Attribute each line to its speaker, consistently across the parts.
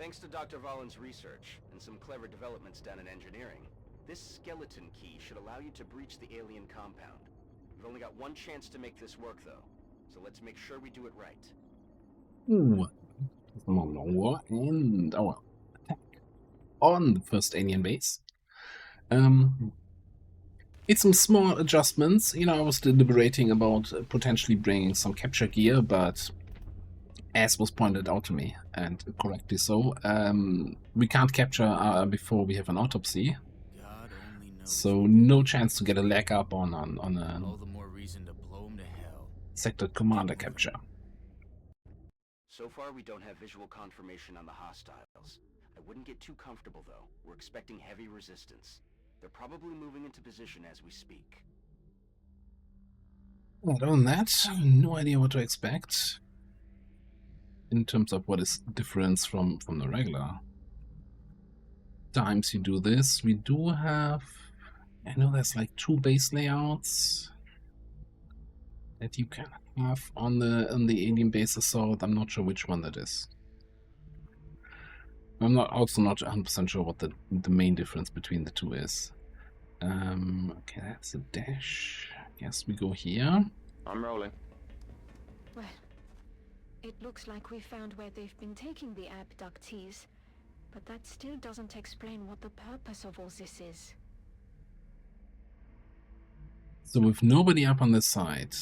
Speaker 1: Thanks to Dr. Vollin's research and some clever developments done in engineering, this skeleton key should allow you to breach the alien compound. We've only got one chance to make this work, though, so let's make sure we do it right.
Speaker 2: Ooh. And our attack on the first alien base. It's some small adjustments. You know, I was deliberating about potentially bringing some capture gear, but as was pointed out to me, and correctly so, we can't capture before we have an autopsy. So no chance to get a leg up on
Speaker 3: All the more reason to blow him to hell.
Speaker 2: sector commander capture.
Speaker 1: So far, we don't have visual confirmation on the hostiles. I wouldn't get too comfortable, though. We're expecting heavy resistance. They're probably moving into position as we speak.
Speaker 2: Other than that, no idea what to expect in terms of what is difference from the regular times you do this. We do have, I know there's like 2 base layouts that you can have on the alien base assault. I'm not sure which one that is. I'm also not 100% sure what the main difference between the two is. Okay, that's a dash. Yes, we go here.
Speaker 4: I'm rolling.
Speaker 5: Well, it looks like we found where they've been taking the abductees, but that still doesn't explain what the purpose of all this is.
Speaker 2: So with nobody up on this side,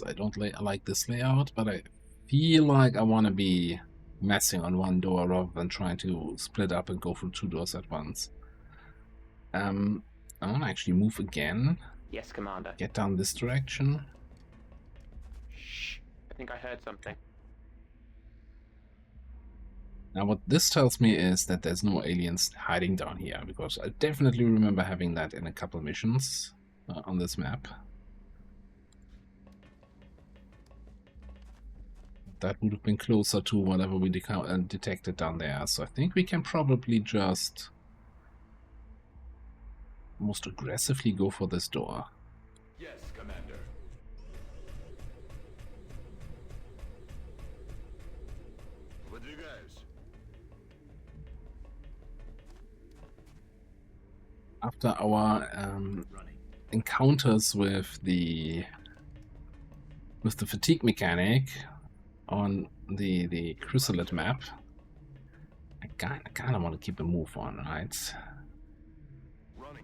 Speaker 2: I don't like this layout, but I feel like I want to be messing on one door rather than trying to split up and go through 2 doors at once. I want to actually move again.
Speaker 4: Yes, Commander.
Speaker 2: Get down this direction.
Speaker 4: Shh. I think I heard something.
Speaker 2: Now what this tells me is that there's no aliens hiding down here, because I definitely remember having that in a couple missions on this map. That would have been closer to whatever we detected down there, so I think we can probably just most aggressively go for this door.
Speaker 6: Yes, Commander. With you guys.
Speaker 2: After our encounters with the fatigue mechanic on the chrysalid map, I kind of want to keep a move on, right?
Speaker 6: Running.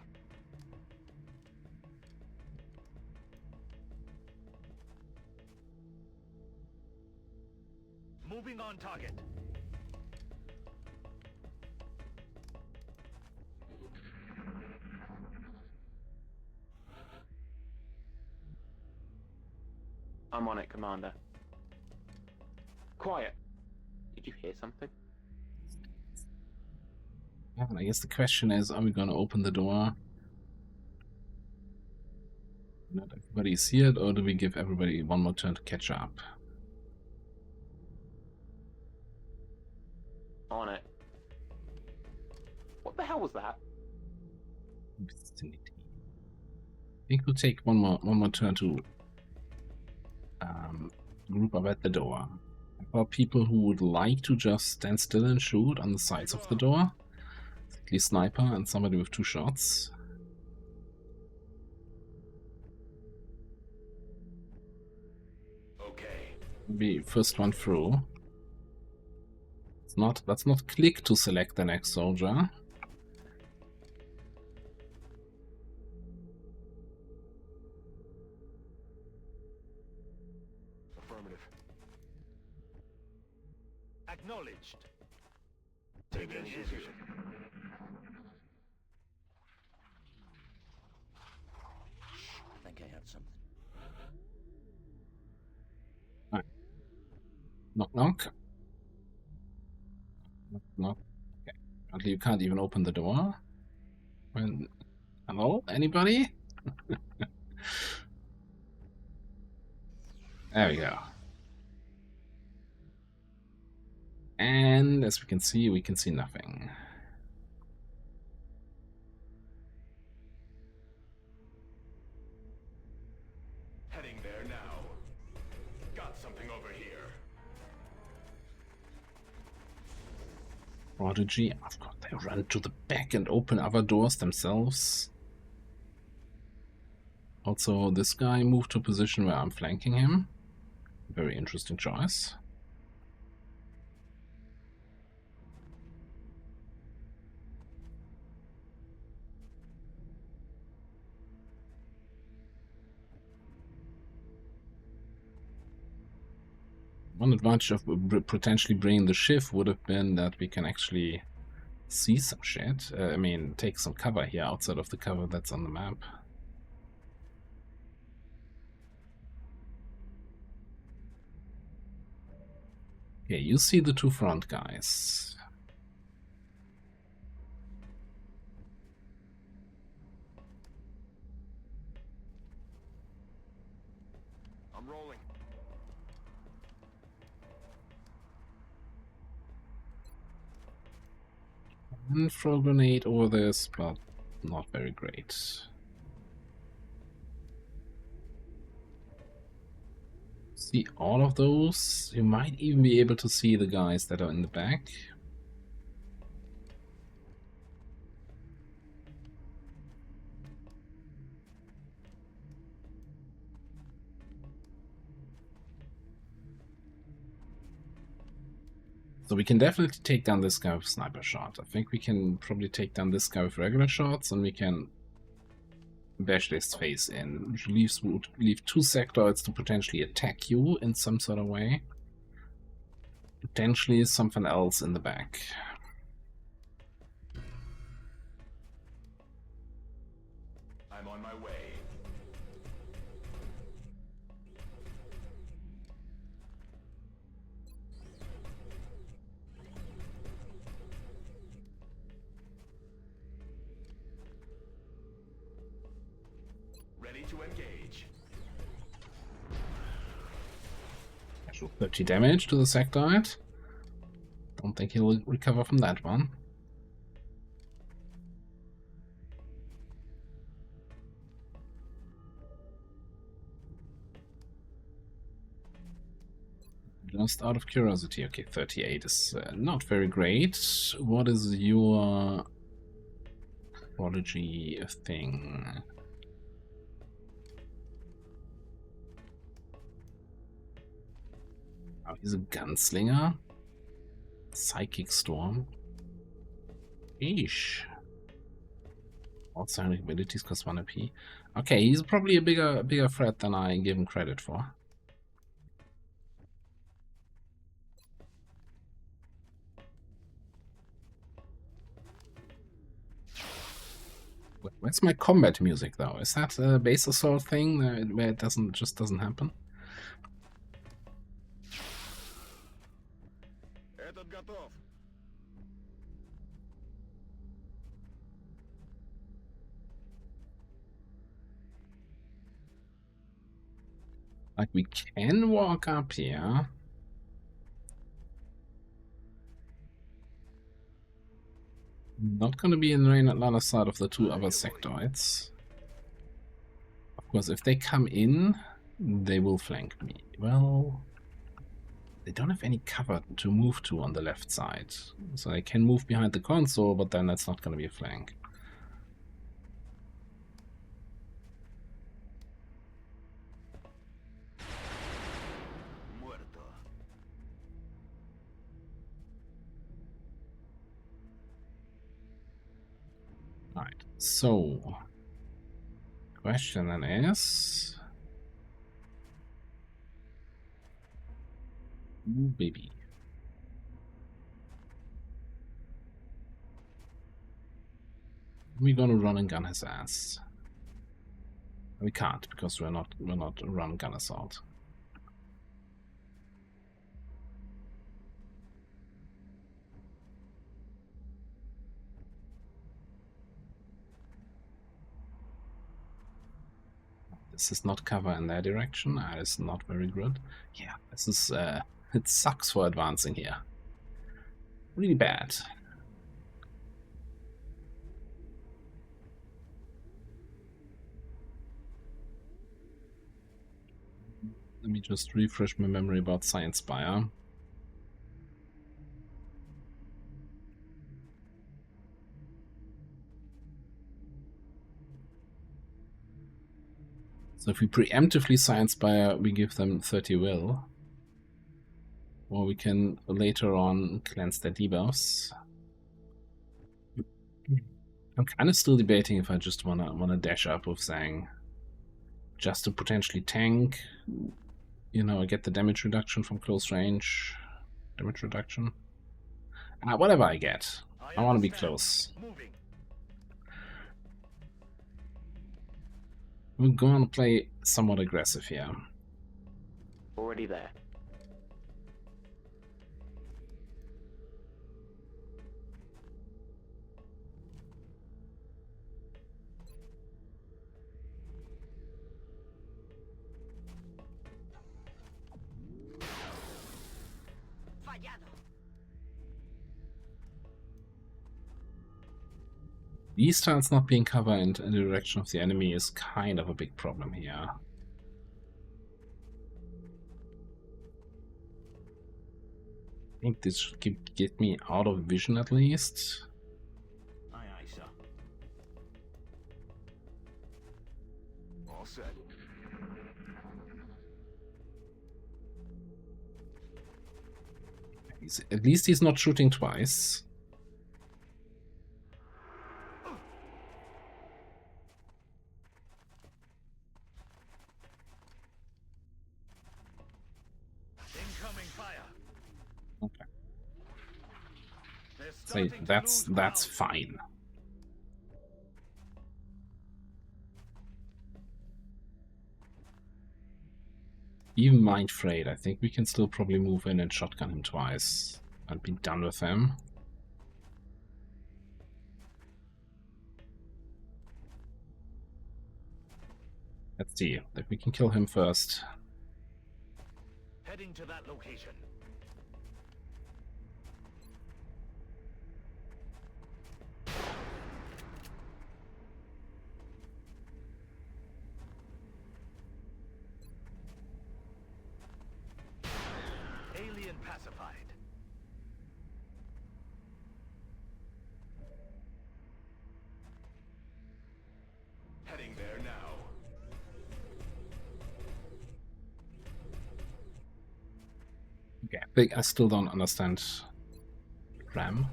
Speaker 6: Moving on target.
Speaker 4: I'm on it, Commander. Quiet. Did you hear something?
Speaker 2: Yeah, I guess the question is, are we going to open the door? Not everybody is here, or do we give everybody one more turn to catch up?
Speaker 4: On it. What the hell was that?
Speaker 2: Vicinity. I think we'll take one more turn to group up at the door. For people who would like to just stand still and shoot on the sides of the door, at least sniper and somebody with 2 shots.
Speaker 6: Okay.
Speaker 2: Maybe first one through. Let's not click to select the next soldier.
Speaker 6: Affirmative. Acknowledged. Take initiative.
Speaker 3: I think I have something.
Speaker 2: Knock knock. Knock knock. Okay. Apparently you can't even open the door. Hello? Anybody? There we go. And as we can see nothing.
Speaker 6: Heading there now. Got something over here.
Speaker 2: Prodigy, of course, they run to the back and open other doors themselves. Also, this guy moved to a position where I'm flanking him. Very interesting choice. One advantage of potentially bringing the shiv would have been that we can actually see some shit. I mean, take some cover here outside of the cover that's on the map. Okay, you see the two front guys.
Speaker 6: I'm rolling.
Speaker 2: And throw a grenade over this, but not very great. See all of those. You might even be able to see the guys that are in the back. So we can definitely take down this guy with sniper shot. I think we can probably take down this guy with regular shots, and we can bash this face in, which would leave two sectoids to potentially attack you in some sort of way. Potentially something else in the back.
Speaker 6: I'm on my way. Ready to engage.
Speaker 2: Actual 30 damage to the sectoid. Don't think he'll recover from that one. Just out of curiosity, okay, 38 is not very great. What is your prodigy thing? Oh, he's a gunslinger. Psychic Storm. Eesh. All psionic abilities cost 1 AP. Okay, he's probably a bigger threat than I give him credit for. Where's my combat music though? Is that a base assault thing where it just doesn't happen?
Speaker 6: Этот готов.
Speaker 2: Like, we can walk up here. Not going to be in range on the other side of the two other sectoids. Of course, if they come in, they will flank me. Well, they don't have any cover to move to on the left side. So I can move behind the console, but then that's not going to be a flank.
Speaker 6: Muerto.
Speaker 2: Alright, so question then is, ooh, baby. We're gonna run and gun his ass. We can't because we're not run gun assault. This is not cover in their direction. That is not very good. Yeah, this is it sucks for advancing here. Really bad. Let me just refresh my memory about Science Spire. So if we preemptively science spire, we give them 30 will. Or we can later on cleanse their debuffs. I'm kind of still debating if I just wanna dash up with Zhang, just to potentially tank, you know, get the damage reduction from close range. Damage reduction. Whatever I get, I want to be close.
Speaker 6: Moving.
Speaker 2: We're going to play somewhat aggressive here.
Speaker 4: Already there.
Speaker 2: These tiles not being covered in the direction of the enemy is kind of a big problem here. I think this should get me out of vision at least.
Speaker 6: Aye, aye, sir. All set.
Speaker 2: At least he's not shooting twice.
Speaker 6: Incoming fire.
Speaker 2: Okay.
Speaker 6: They're
Speaker 2: So
Speaker 6: starting to
Speaker 2: that's
Speaker 6: lose ground.
Speaker 2: fine. Even Mind Frayed, I think we can still probably move in and shotgun him twice and be done with him. Let's see if we can kill him first.
Speaker 6: Heading to that location. Alien pacified. Heading there now.
Speaker 2: Okay, I still don't understand Ram.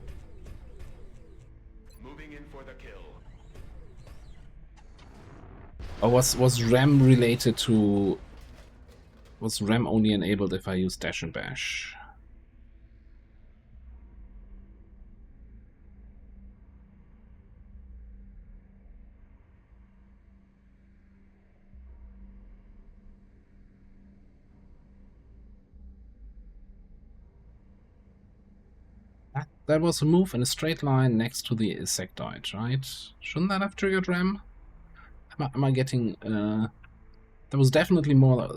Speaker 6: Moving in for the kill.
Speaker 2: Or was Ram related to... Was Ram only enabled if I use Dash and Bash? That was a move in a straight line next to the insectoid, right? Shouldn't that have triggered Ram? Am I getting... There was definitely more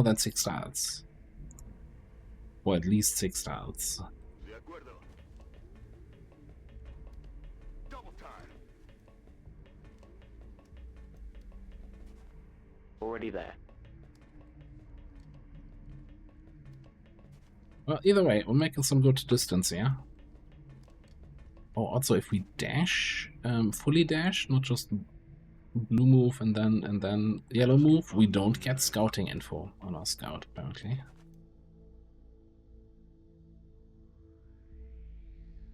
Speaker 2: than 6 tiles. Or at least 6 tiles.
Speaker 6: De acuerdo. Double time.
Speaker 4: Already there.
Speaker 2: Well, either way, we're making some good distance here. Oh, also if we dash, fully dash, not just blue move and then yellow move, we don't get scouting info on our scout, apparently.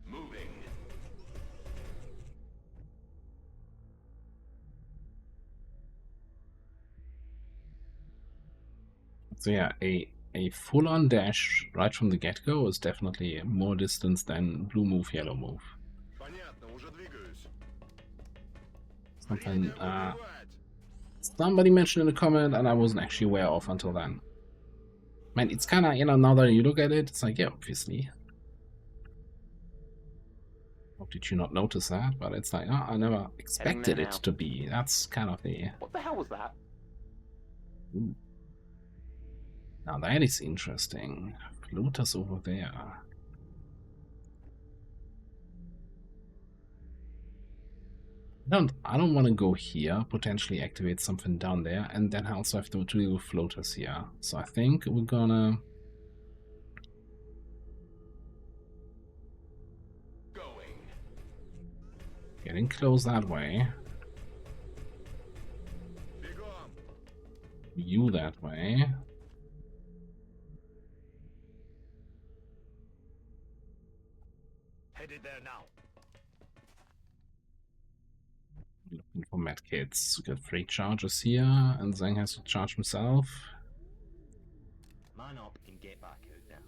Speaker 6: Moving.
Speaker 2: So yeah, a full-on dash right from the get-go is definitely more distance than blue move, yellow move.
Speaker 6: Понятно, уже двигаюсь.
Speaker 2: Something,
Speaker 6: Время убивать.
Speaker 2: somebody mentioned in a comment and I wasn't actually aware of until then. Man, it's kinda, you know, now that you look at it, it's like, yeah, obviously. How did you not notice that? But it's like, oh, I never expected it
Speaker 4: now.
Speaker 2: to be. That's kind of the...
Speaker 4: What the hell was that?
Speaker 2: Ooh. Now that is interesting. Floaters over there. I don't want to go here, potentially activate something down there, and then I also have to do floaters here. So I think we're gonna
Speaker 6: Going.
Speaker 2: get in close that way.
Speaker 6: Бегом.
Speaker 2: you that way.
Speaker 6: Headed there now.
Speaker 2: Looking for medkits. Got 3 charges here, and Zhang has to charge himself.
Speaker 3: Man up and get back out there.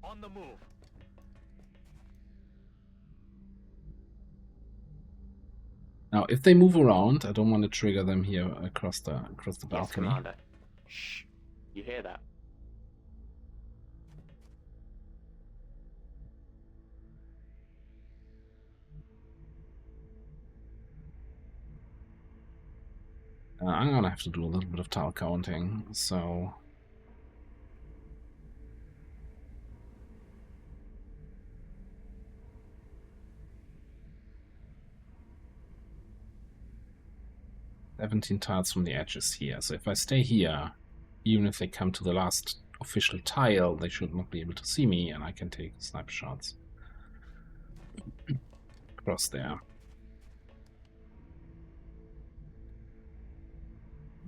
Speaker 6: On the move.
Speaker 2: Now, if they move around, I don't want to trigger them here across the
Speaker 4: Yes,
Speaker 2: balcony.
Speaker 4: Commander. Shh. You hear that?
Speaker 2: I'm gonna have to do a little bit of tile counting, so... "17 tiles from the edges here, so if I stay here, even if they come to the last official tile, they should not be able to see me, and I can take sniper shots across there.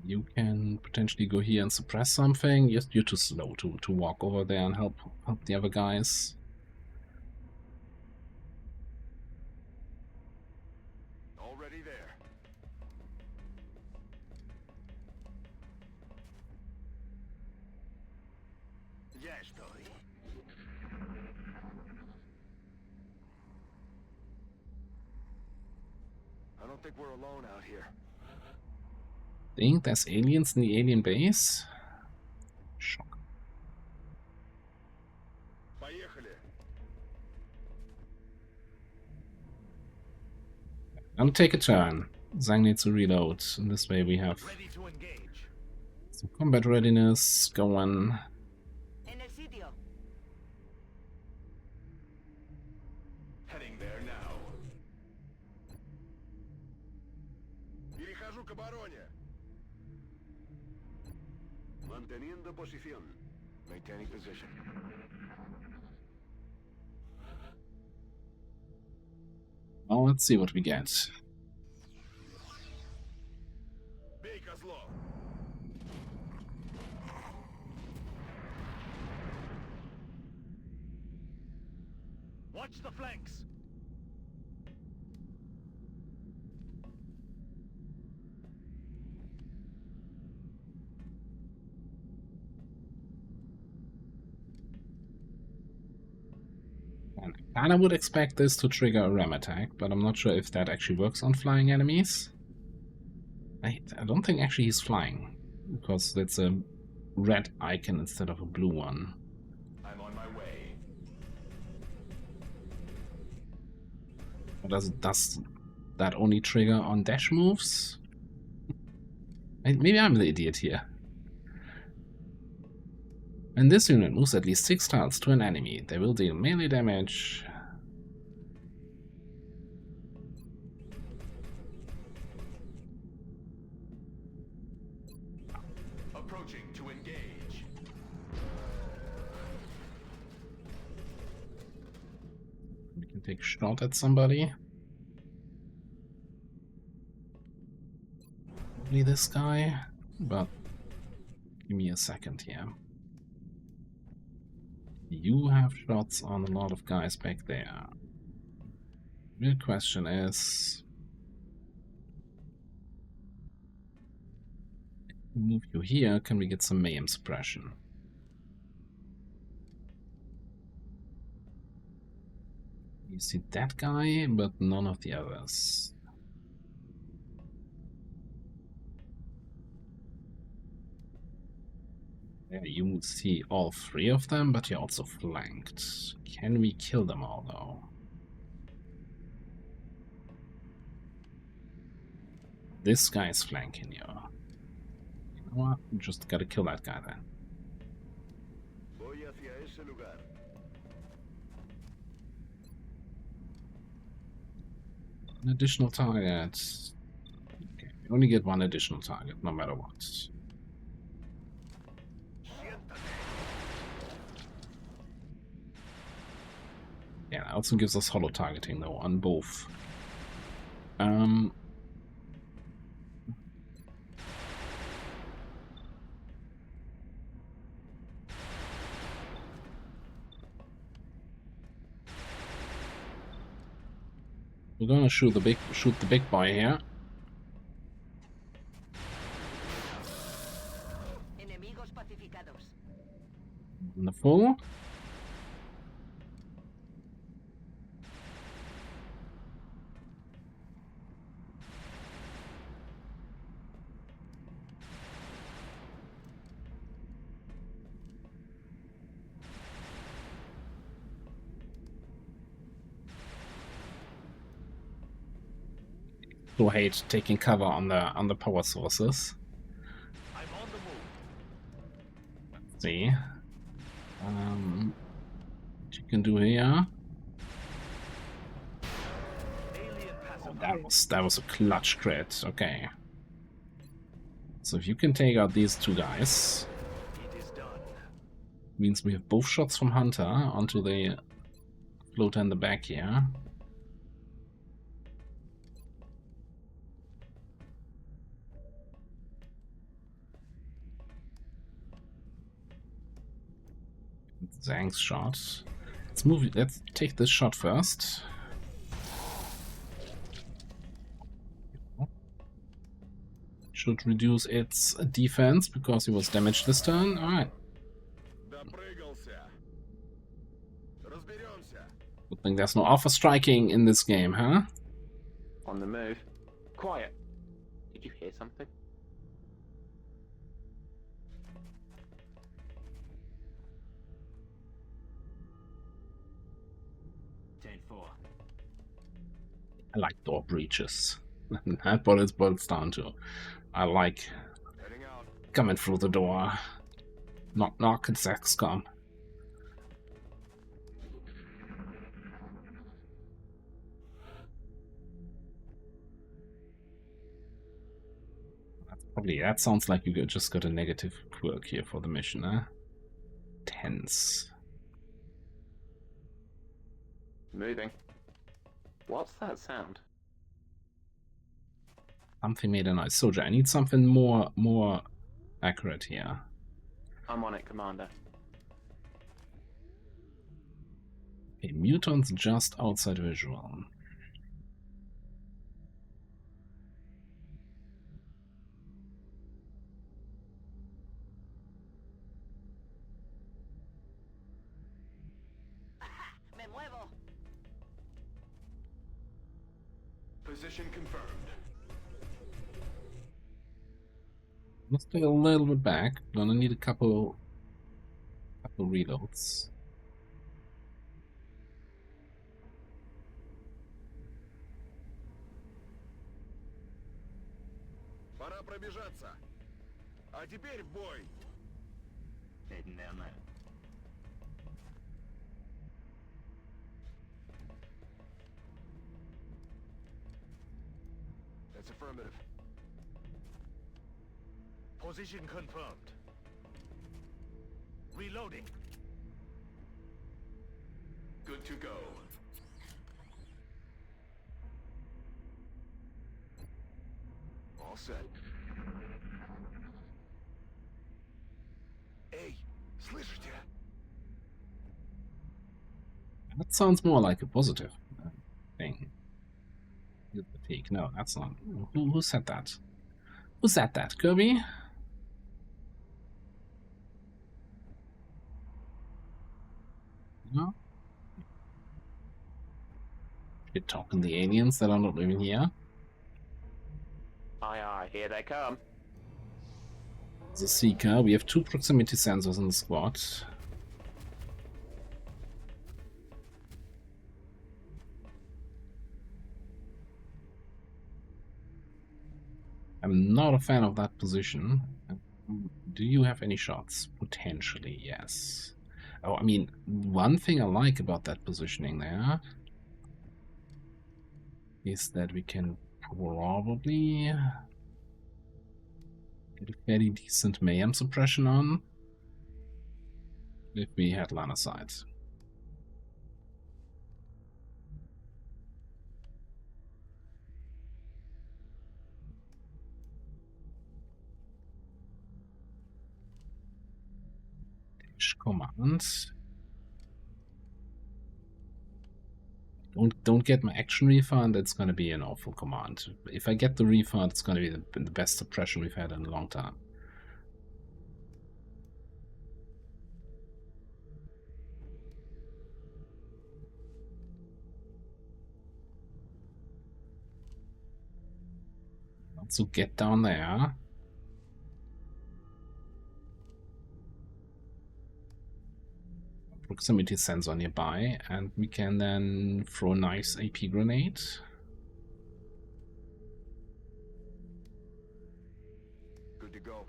Speaker 2: You can potentially go here and suppress something. You're too slow to walk over there and help the other guys.
Speaker 6: Already there. Ya estoy. I don't think we're alone out here.
Speaker 2: Think there's aliens in the alien base? Shock.
Speaker 6: Поехали.
Speaker 2: I'll take a turn. Zhang needs to reload. And this way we have
Speaker 6: Ready to engage.
Speaker 2: some combat readiness going.
Speaker 7: En el sitio.
Speaker 6: Heading there now. Перехожу к обороне. Manteniendo posición. Maintaining position.
Speaker 2: Well, let's see what we get.
Speaker 6: Бей козлов. Watch the flanks.
Speaker 2: And I kinda would expect this to trigger a ram attack, but I'm not sure if that actually works on flying enemies. I don't think actually he's flying, because that's a red icon instead of a blue one.
Speaker 6: I'm on my way.
Speaker 2: Or does that only trigger on dash moves? Maybe I'm the idiot here. When this unit moves at least 6 tiles to an enemy, they will deal melee damage.
Speaker 6: Approaching to engage.
Speaker 2: We can take a shot at somebody. Probably this guy, but give me a second here. You have shots on a lot of guys back there. Real question is, if we move you here, can we get some mayhem suppression? You see that guy, but none of the others. There you see all 3 of them, but you're also flanked. Can we kill them all, though? This guy is flanking you. You know what? We just gotta kill that guy then.
Speaker 6: Voy hacia ese lugar.
Speaker 2: An additional target. Okay, we only get 1 additional target, no matter what. Yeah, it also gives us holo targeting though on both. We're gonna shoot the big boy here.
Speaker 7: Enemigos pacificados.
Speaker 2: Wonderful. So hate taking cover on the power sources.
Speaker 6: I'm on the move.
Speaker 2: Let's see. What you can do here.
Speaker 6: Alien
Speaker 2: Oh,
Speaker 6: pacifier.
Speaker 2: that was a clutch crit. Okay. So if you can take out these two guys,
Speaker 6: It is done.
Speaker 2: means we have both shots from Hunter onto the floater in the back here. Zhang's shot. Let's move. Let's take this shot first. Should reduce its defense because he was damaged this turn. Alright. Good thing there's no alpha striking in this game, huh?
Speaker 4: On the move. Quiet. Did you hear something?
Speaker 2: I like door breaches. That's what it boils down to. I like
Speaker 6: Heading out.
Speaker 2: coming through the door. Knock knock, it's XCOM. That sounds like you just got a negative quirk here for the mission, huh? Tense.
Speaker 4: Moving. What's that sound?
Speaker 2: Something made a noise. Soldier, I need something more accurate here.
Speaker 4: I'm on it, Commander.
Speaker 2: Okay, mutants just outside visual.
Speaker 7: Me muevo.
Speaker 6: Position confirmed.
Speaker 2: Let's take a little bit back. Gonna need a couple reloads.
Speaker 6: Пора пробежаться. А теперь в бой. That's affirmative. Position confirmed. Reloading. Good to go. All set. Эй, слышите?
Speaker 2: That sounds more like a positive thing. Fatigue. No, that's not. Who said that? Who said that? Kirby? No? You're talking the aliens that are not living here.
Speaker 4: Aye aye, here they come.
Speaker 2: The Seeker. We have 2 proximity sensors in the squad. I'm not a fan of that position. Do you have any shots? Potentially, yes. Oh, I mean, one thing I like about that positioning there is that we can probably get a fairly decent mayhem suppression on if we had line of sight. Command. Don't get my action refund, it's gonna be an awful command. If I get the refund, it's gonna be the best suppression we've had in a long time. So get down there. Proximity sensor nearby, and we can then throw a nice AP grenade.
Speaker 6: Good to go.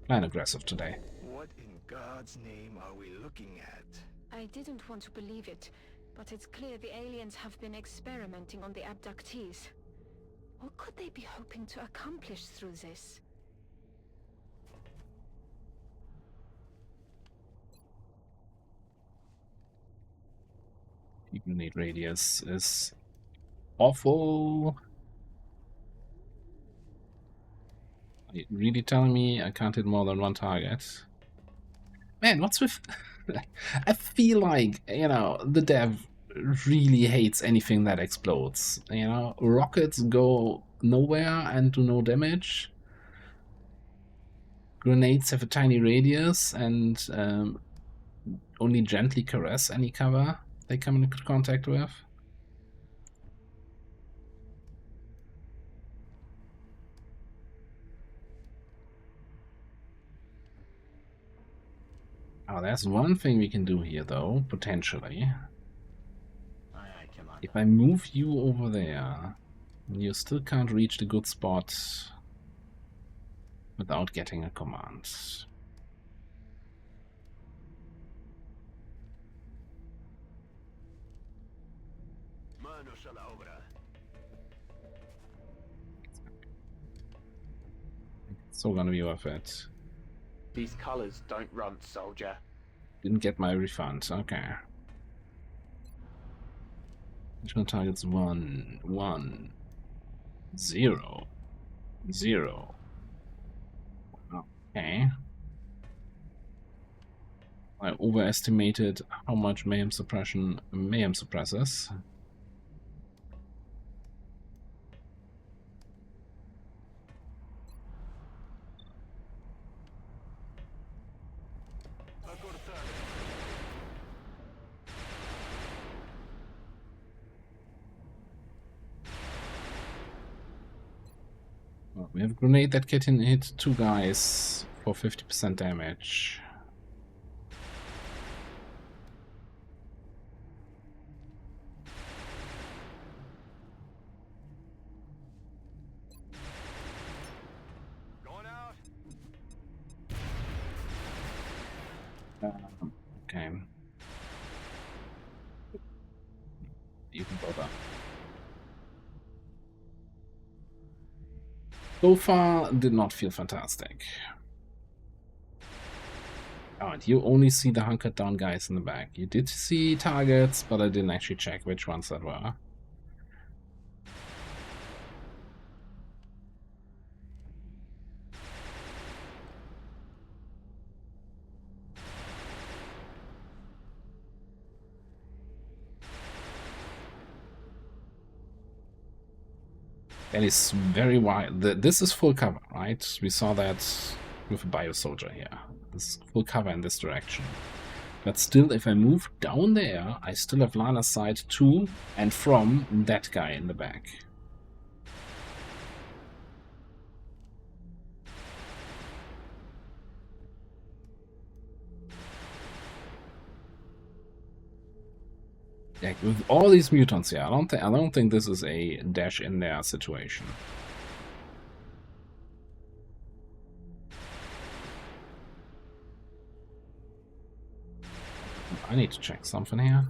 Speaker 2: Plan aggressive today.
Speaker 6: What in God's name are we looking at?
Speaker 5: I didn't want to believe it, but it's clear the aliens have been experimenting on the abductees. What could they be hoping to accomplish through this?
Speaker 2: Grenade radius is awful. Are you really telling me I can't hit more than one target? Man, what's with... I feel like, you know, the dev really hates anything that explodes. You know, rockets go nowhere and do no damage. Grenades have a tiny radius and only gently caress any cover they come into contact with. Oh, there's one thing we can do here, though, potentially. If I move you over there, you still can't reach the good spot without getting a command.
Speaker 6: Manos a la obra.
Speaker 2: It's still gonna be worth it.
Speaker 4: These colors don't run, soldier.
Speaker 2: Didn't get my refund. Okay. Additional targets 1, 1, 0, 0. Okay. I overestimated how much mayhem suppresses. We have a grenade that can hit 2 guys for 50% damage.
Speaker 6: Going out.
Speaker 2: Okay. You can bother. So far, did not feel fantastic. Oh, and you only see the hunkered down guys in the back. You did see targets, but I didn't actually check which ones that were. That is very wide. This is full cover, right? We saw that with a bio soldier here. This is full cover in this direction. But still, if I move down there, I still have line of sight to and from that guy in the back. Yeah, with all these mutants here, I don't think this is a dash in there situation. I need to check something here.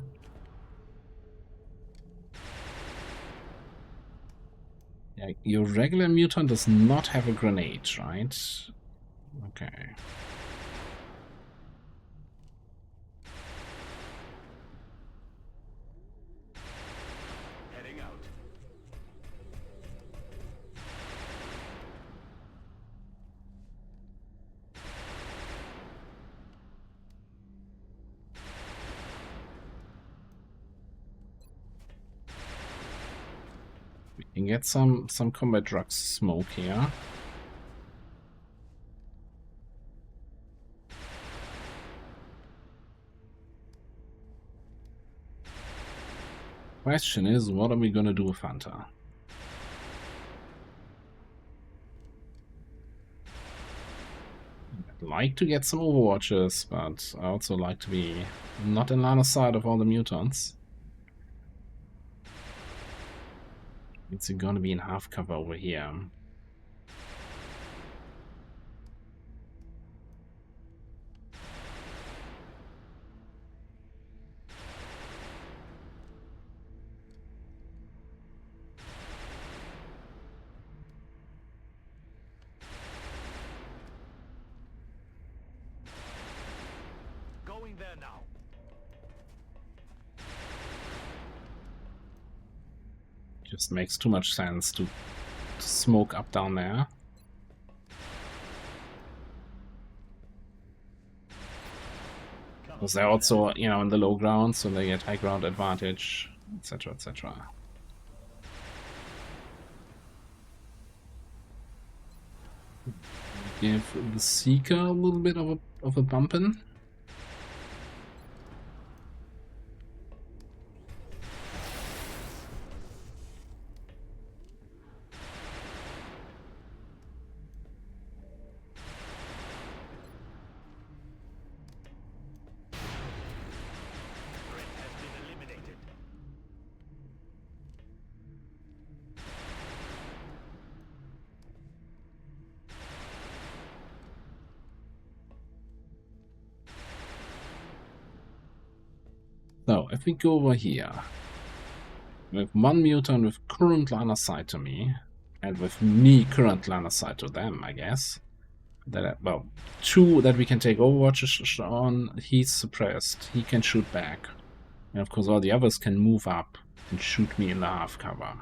Speaker 2: Yeah, your regular mutant does not have a grenade, right? Okay.
Speaker 6: Heading out.
Speaker 2: can get some combat drugs smoke here. Question is, what are we gonna do with Hunter? I'd like to get some overwatches, but I also like to be not in line of sight of all the mutants. It's gonna be in half cover over here.
Speaker 6: Going there now.
Speaker 2: Just makes too much sense to smoke up down there. Because they're also, you know, in the low ground, so they get high ground advantage, etc., etc. Give the Seeker a little bit of a bumpin'.
Speaker 6: Threat has been eliminated.
Speaker 2: So, if we go over here, with one mutant with current line of sight to me, and with me current line of sight to them, I guess. That, well, 2 that we can take overwatches on, he's suppressed, he can shoot back. And of course all the others can move up and shoot me in the half cover.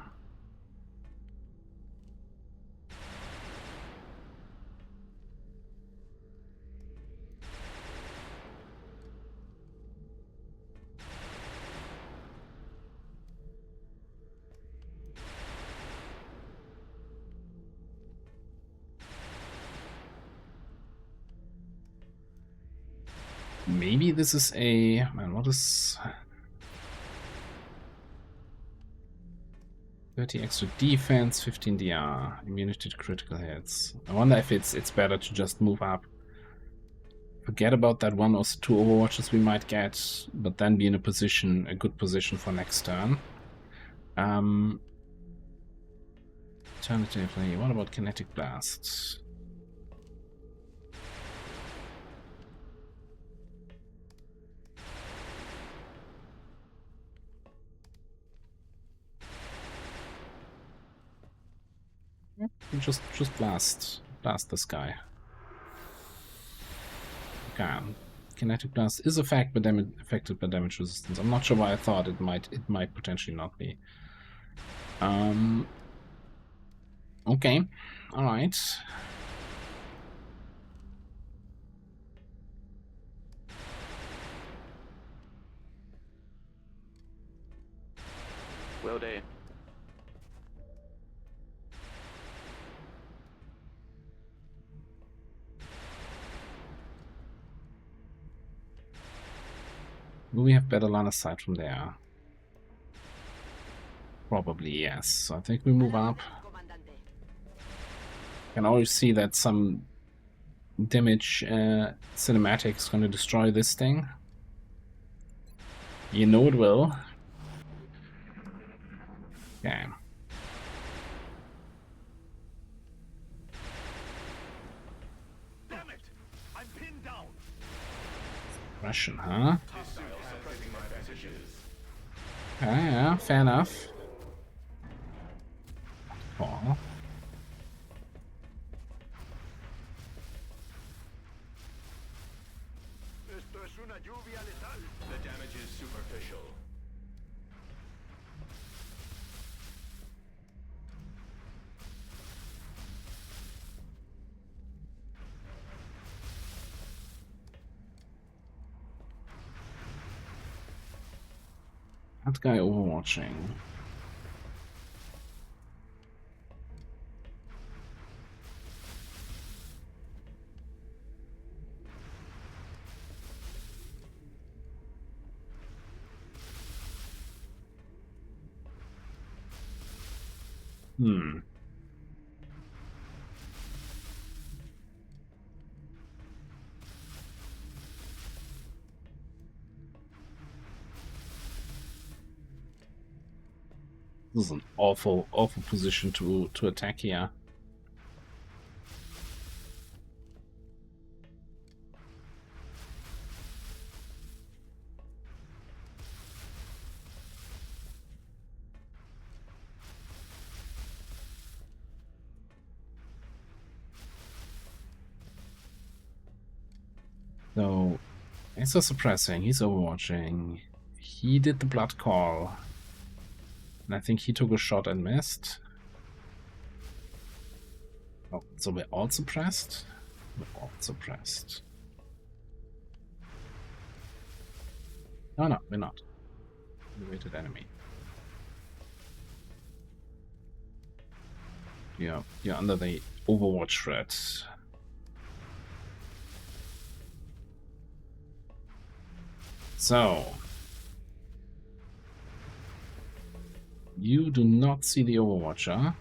Speaker 2: Maybe this is a... Man, what is... 30 extra defense, 15 DR, immunity to critical hits. I wonder if it's better to just move up. Forget about that 1 or 2 overwatches we might get, but then be in a position, a good position for next turn. Alternatively, what about kinetic blast? Just blast this guy. Okay. Kinetic blast is affected by damage resistance. I'm not sure why I thought it might potentially not be. Okay. Alright.
Speaker 4: Will do.
Speaker 2: Will we have better line of sight from there? Probably yes. So I think we move up.
Speaker 7: Comandante.
Speaker 2: Can always see that some damage cinematic is going to destroy this thing. You know it will. Okay.
Speaker 6: Damn it! I'm pinned down.
Speaker 2: Russian, huh? Yeah, fair enough. Oh.
Speaker 6: Esto es una lluvia letal. The damage is superficial.
Speaker 2: That guy overwatching. Hmm. This is an awful position to attack here. So, he's so suppressing, he's overwatching. He did the blood call. And I think he took a shot and missed. Oh, so we're all suppressed? We're all suppressed. No, we're not. Elevated enemy. Yeah, you're under the Overwatch threat. So, you do not see the Overwatcher.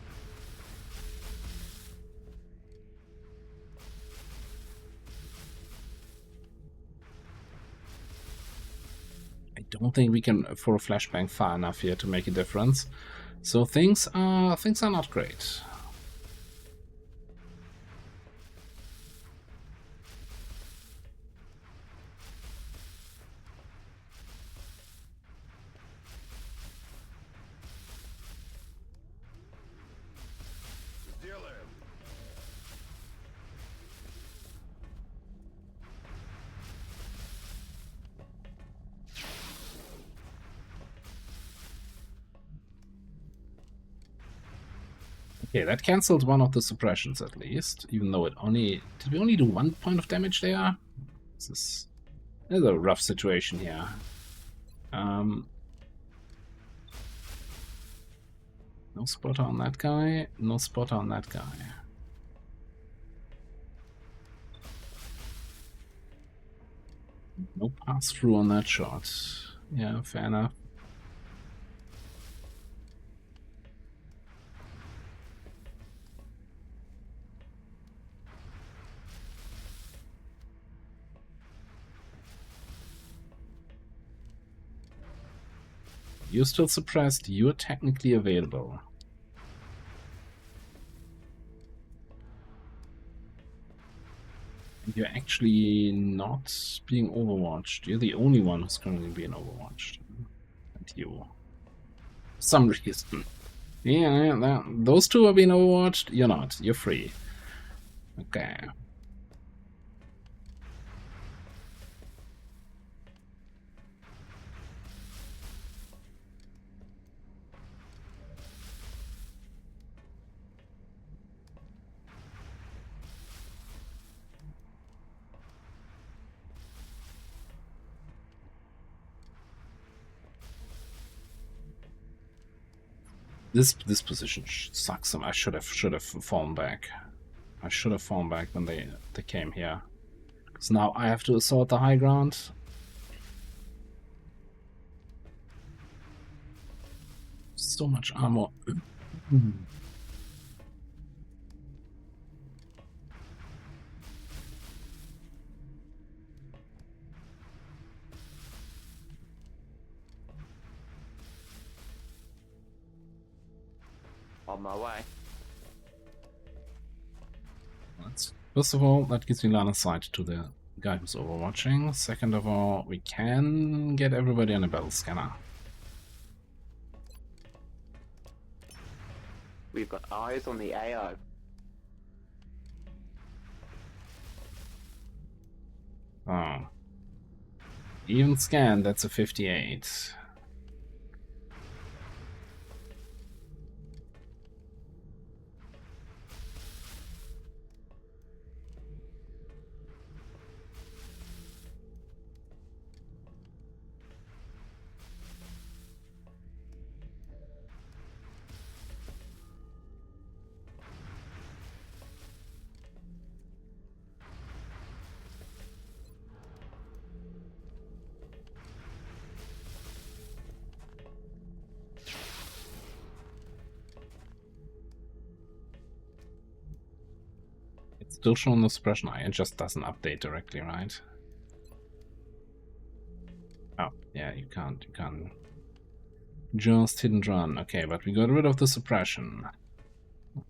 Speaker 2: I don't think we can afford a flashbang far enough here to make a difference. So things are not great.
Speaker 6: Сделаем.
Speaker 2: Okay, that cancelled one of the suppressions at least, even though it only... Did we only do 1 point of damage there? This is a rough situation here. No spotter on that guy, no spotter on that guy. No pass-through on that shot. Yeah, fair enough. You're still suppressed, you're technically available. You're actually not being overwatched. You're the only one who's currently being overwatched. And you. For some reason. Yeah, those two are being overwatched. You're not. You're free. Okay. This position sucks. I should have fallen back. I should have fallen back when they came here. Because now I have to assault the high ground. So much armor.
Speaker 4: On my way.
Speaker 2: First of all, that gives me line of sight to the guy who's overwatching. Second of all, we can get everybody on a battle scanner.
Speaker 4: We've got eyes on the AO.
Speaker 2: Oh. Even scan, that's a 58. It's still showing the suppression eye. It just doesn't update directly, right? Oh, yeah, you can't. Just hit and run. Okay, but we got rid of the suppression.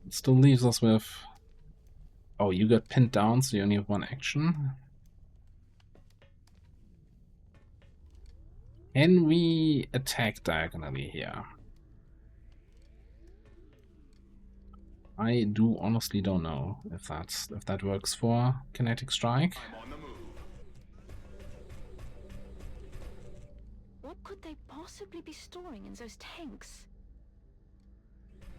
Speaker 2: It still leaves us with... Oh, you got pinned down, so you only have one action. Can we attack diagonally here? I do honestly don't know if that works for Kinetic Strike.
Speaker 6: I'm on the move.
Speaker 5: What could they possibly be storing in those tanks?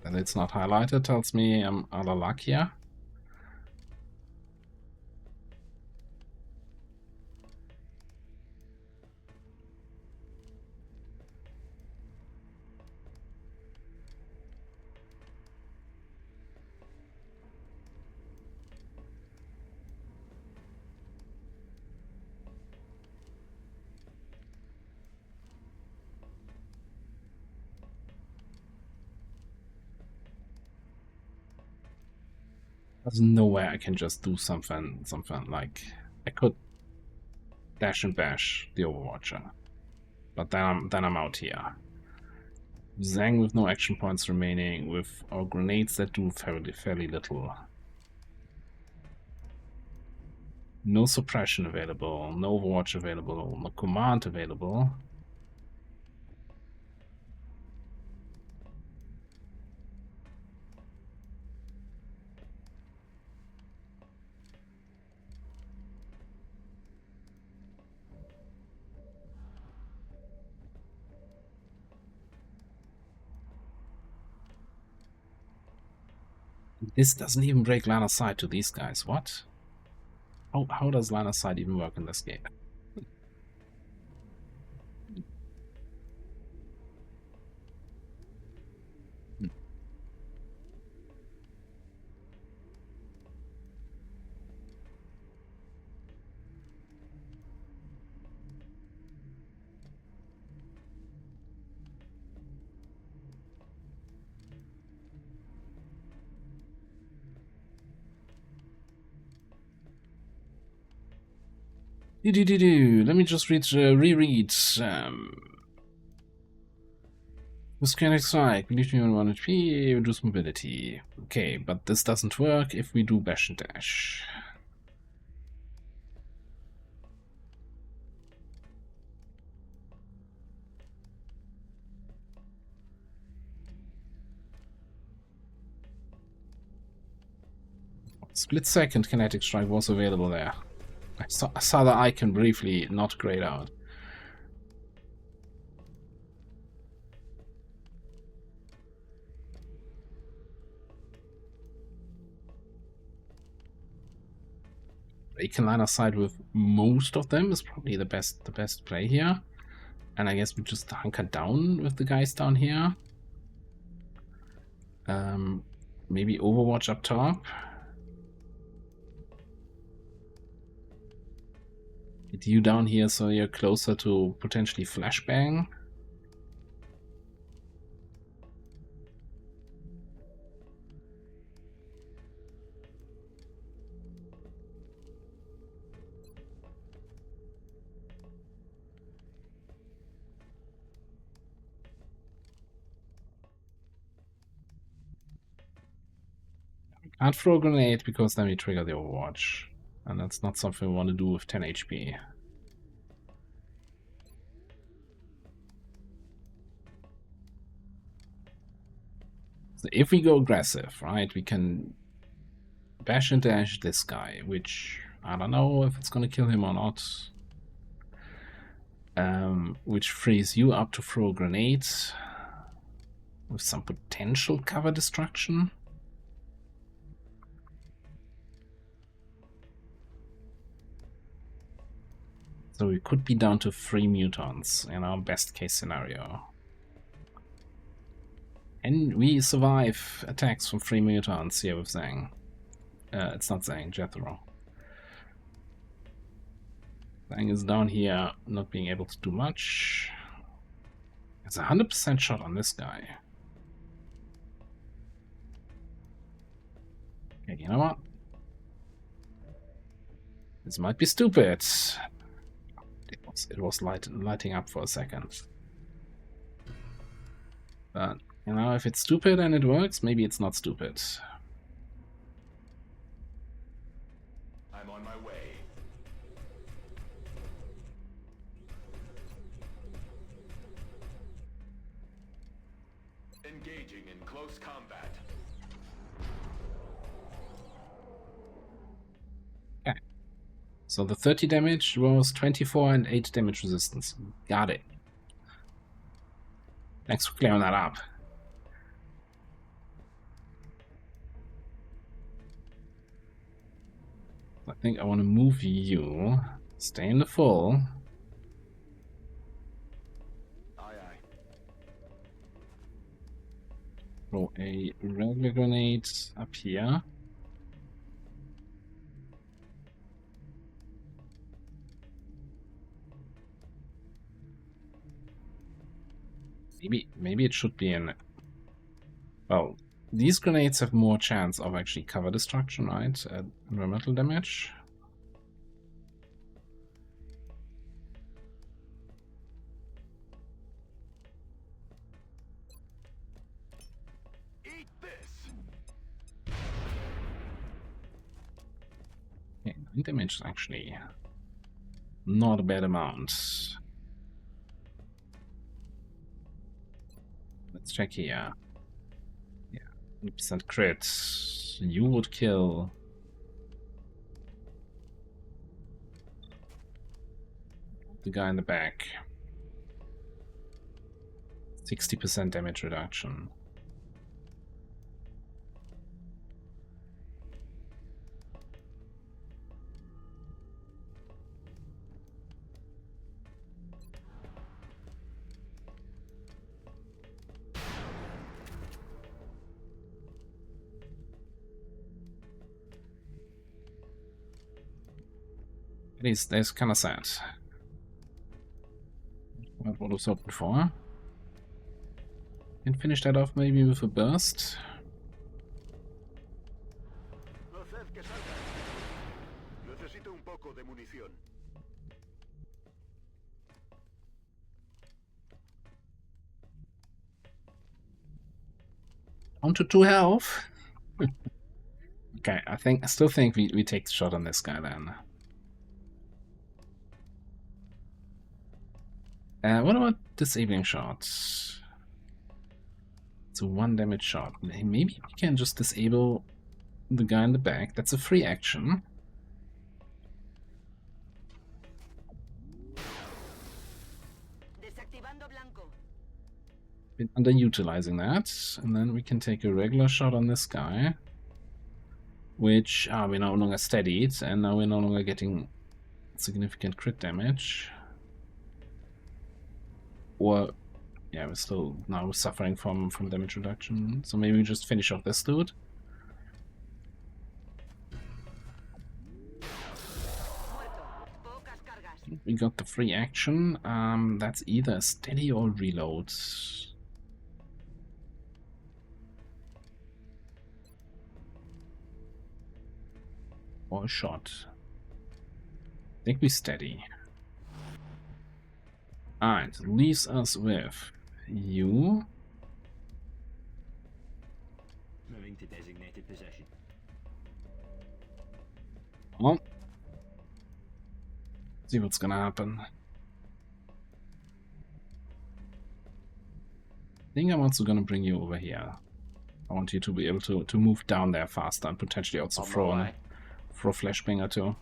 Speaker 2: And it's not highlighted, tells me I'm out of luck here. There's no way I can just do something like I could dash and bash the Overwatcher, but then I'm out here. Zang with no action points remaining, with our grenades that do fairly little. No suppression available, no Overwatch available, no command available. This doesn't even break line of sight to these guys. What? How does line of sight even work in this game? Let me just reread. With Kinetic Strike, believe me on 1 HP, reduce mobility. Okay, but this doesn't work if we do bash and dash. Split second Kinetic Strike was available there. I saw the icon briefly, not grayed out. Breaking line of sight with most of them is probably the best play here. And I guess we just hunker down with the guys down here. Maybe Overwatch up top. Get you down here so you're closer to potentially flashbang. Can't throw a grenade because then we trigger the Overwatch. And that's not something we want to do with 10 HP. So if we go aggressive, right, we can bash and dash this guy, which I don't know if it's going to kill him or not. Which frees you up to throw grenades with some potential cover destruction. So we could be down to 3 mutants in our best case scenario. And we survive attacks from 3 mutants here with Zang. It's not Zang, Jethro. Zang is down here, not being able to do much. It's a 100% shot on this guy. Okay, you know what? This might be stupid. It was lighting up for a second. But, you know, if it's stupid and it works, maybe it's not stupid.
Speaker 6: I'm on my way. Engaging in close combat.
Speaker 2: Okay. So the 30 damage was 24 and 8 damage resistance. Got it. Thanks for clearing that up. I think I want to move you. Stay in the full.
Speaker 6: Aye, aye.
Speaker 2: Throw a regular grenade up here. Maybe it should be in. Oh, these grenades have more chance of actually cover destruction, right? Environmental damage.
Speaker 6: Eat this.
Speaker 2: Okay, 9 damage actually. Not a bad amount. Let's check here. Yeah, 100% crit. You would kill. The guy in the back. 60% damage reduction. That's kind of sad. What was hoping for? Can finish that off maybe with a burst.
Speaker 6: No sé qué salga. Necesito un poco de munición.
Speaker 2: On to 2 health. Okay, I still think we take the shot on this guy then. What about disabling shots? It's a 1 damage shot. Maybe we can just disable the guy in the back. That's a free action.
Speaker 7: Desactivando blanco.
Speaker 2: Been underutilizing that. And then we can take a regular shot on this guy. Which we're no longer steadied, and now we're no longer getting significant crit damage. Or, yeah, we're still now suffering from damage reduction. So maybe we just finish off this dude. We got the free action. That's either steady or reload. Or a shot. I think we steady. Alright, leaves us with you.
Speaker 3: Moving to designated position.
Speaker 2: Oh. See what's gonna happen. I think I'm also gonna bring you over here. I want you to be able to move down there faster and potentially also throw a flashbang or two.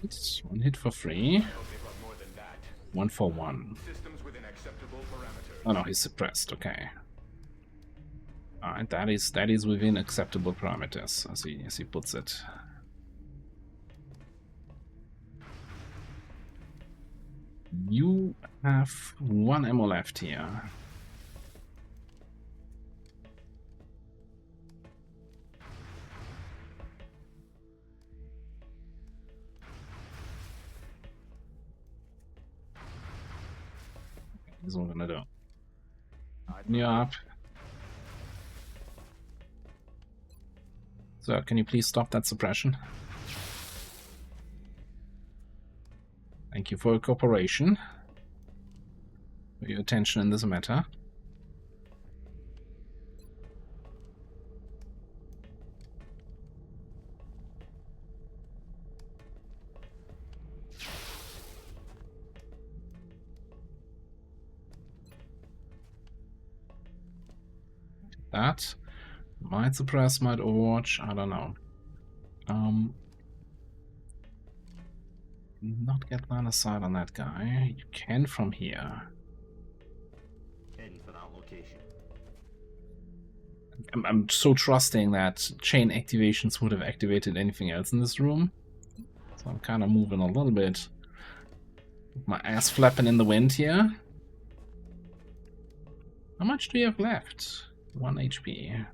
Speaker 2: It's 1 hit for free. 1 for 1. Oh no, he's suppressed. Okay. Alright, that is within acceptable parameters, as he puts it. You have 1 ammo left here. Here's what we're gonna do. You up. So, can you please stop that suppression? Thank you for your cooperation. For your attention in this matter. That might suppress, might overwatch, I don't know. Not get line of sight on that guy. You can from here.
Speaker 3: Heading for that location.
Speaker 2: I'm so trusting that chain activations would have activated anything else in this room. So I'm kind of moving a little bit. My ass flapping in the wind here. How much do you have left? 1 HP.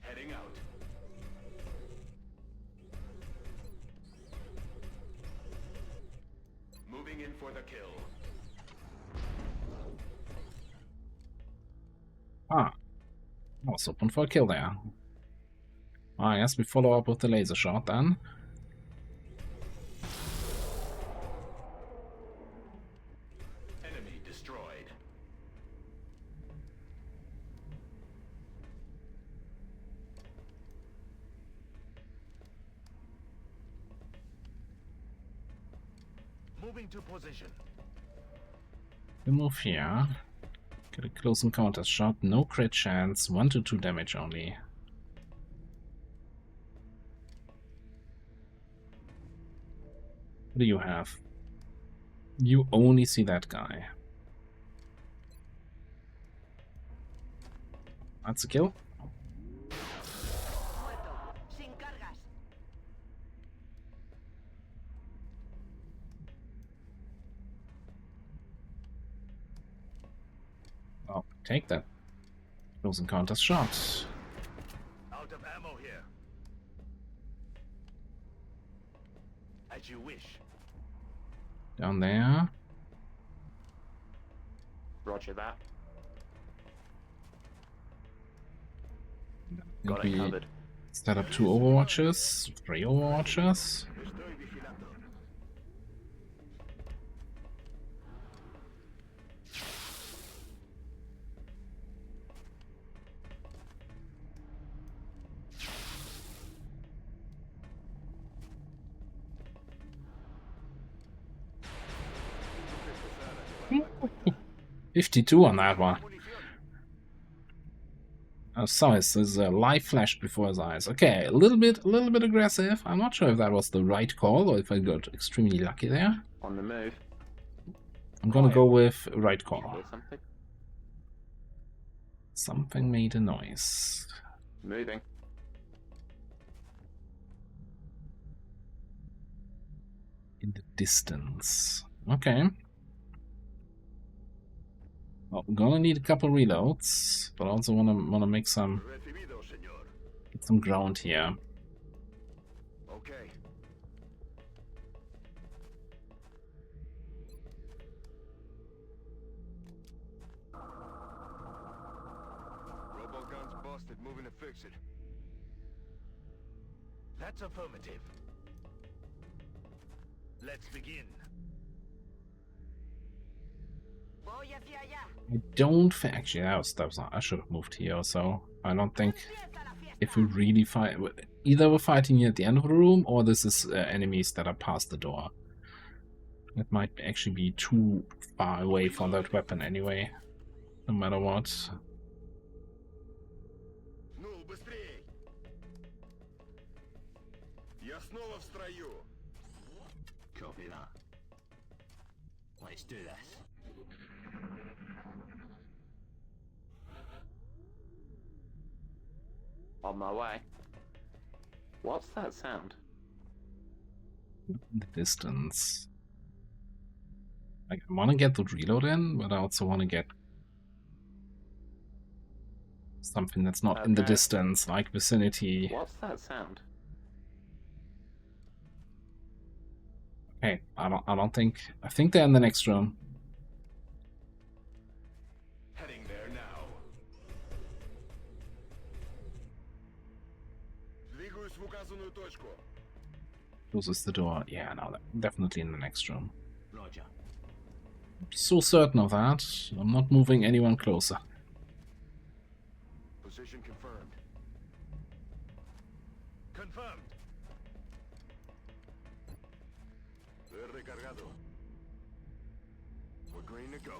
Speaker 6: Heading out. Moving in for the kill.
Speaker 2: Ah, I was open for a kill there. I guess we follow up with the laser shot then.
Speaker 6: Enemy destroyed. Moving to position.
Speaker 2: We move here. Get a close encounter shot, no crit chance, 1 to 2 damage only. What do you have? You only see that guy. That's a kill.
Speaker 7: Muerto. Sin cargas.
Speaker 2: Oh, take that. Close encounter shot.
Speaker 6: Out of ammo here. As you wish.
Speaker 2: Down there.
Speaker 4: Roger that.
Speaker 2: Think
Speaker 4: Got it
Speaker 2: we
Speaker 4: covered.
Speaker 2: set up 2 overwatches, 3 overwatches.
Speaker 6: Estoy vigilando.
Speaker 2: Hmm. 52 on that one.
Speaker 6: Munición.
Speaker 2: Oh, sorry, there's a live flash before his eyes. Okay, a little bit aggressive. I'm not sure if that was the right call or if I got extremely lucky there.
Speaker 4: On the move.
Speaker 2: I'm gonna go with right
Speaker 4: Did you
Speaker 2: call.
Speaker 4: hear something?
Speaker 2: Something made a noise.
Speaker 4: Moving.
Speaker 2: In the distance. Okay. Well, I'm gonna need a couple reloads, but I also wanna make some
Speaker 6: Recibido, señor.
Speaker 2: get some ground here.
Speaker 6: Okay. Robogun's busted. Moving to fix it. That's affirmative. Let's begin.
Speaker 7: Voy hacia allá.
Speaker 2: I don't think actually that was not, I should have moved here or so. I don't think
Speaker 7: Empieza la fiesta.
Speaker 2: if we really fight, either we're fighting here at the end of the room or this is enemies that are past the door. It might actually be too far away from that weapon anyway, no matter what.
Speaker 6: Ну, быстрей! Я снова в строю.
Speaker 3: Copy that. Let's do this.
Speaker 4: On my way. What's that sound?
Speaker 2: In the distance. Like, I want to get the reload in, but I also want to get something that's not in the
Speaker 4: Okay.
Speaker 2: distance, like vicinity.
Speaker 4: What's that sound?
Speaker 2: Okay, I don't think. I think they're in the next room.
Speaker 6: Heading there now. Двигаюсь в указанную точку.
Speaker 2: Closes the door. Yeah, no, they're definitely in the next room.
Speaker 3: Roger.
Speaker 2: So certain of that, I'm not moving anyone closer.
Speaker 6: Position confirmed. Confirmed. Recargado. We're green to go.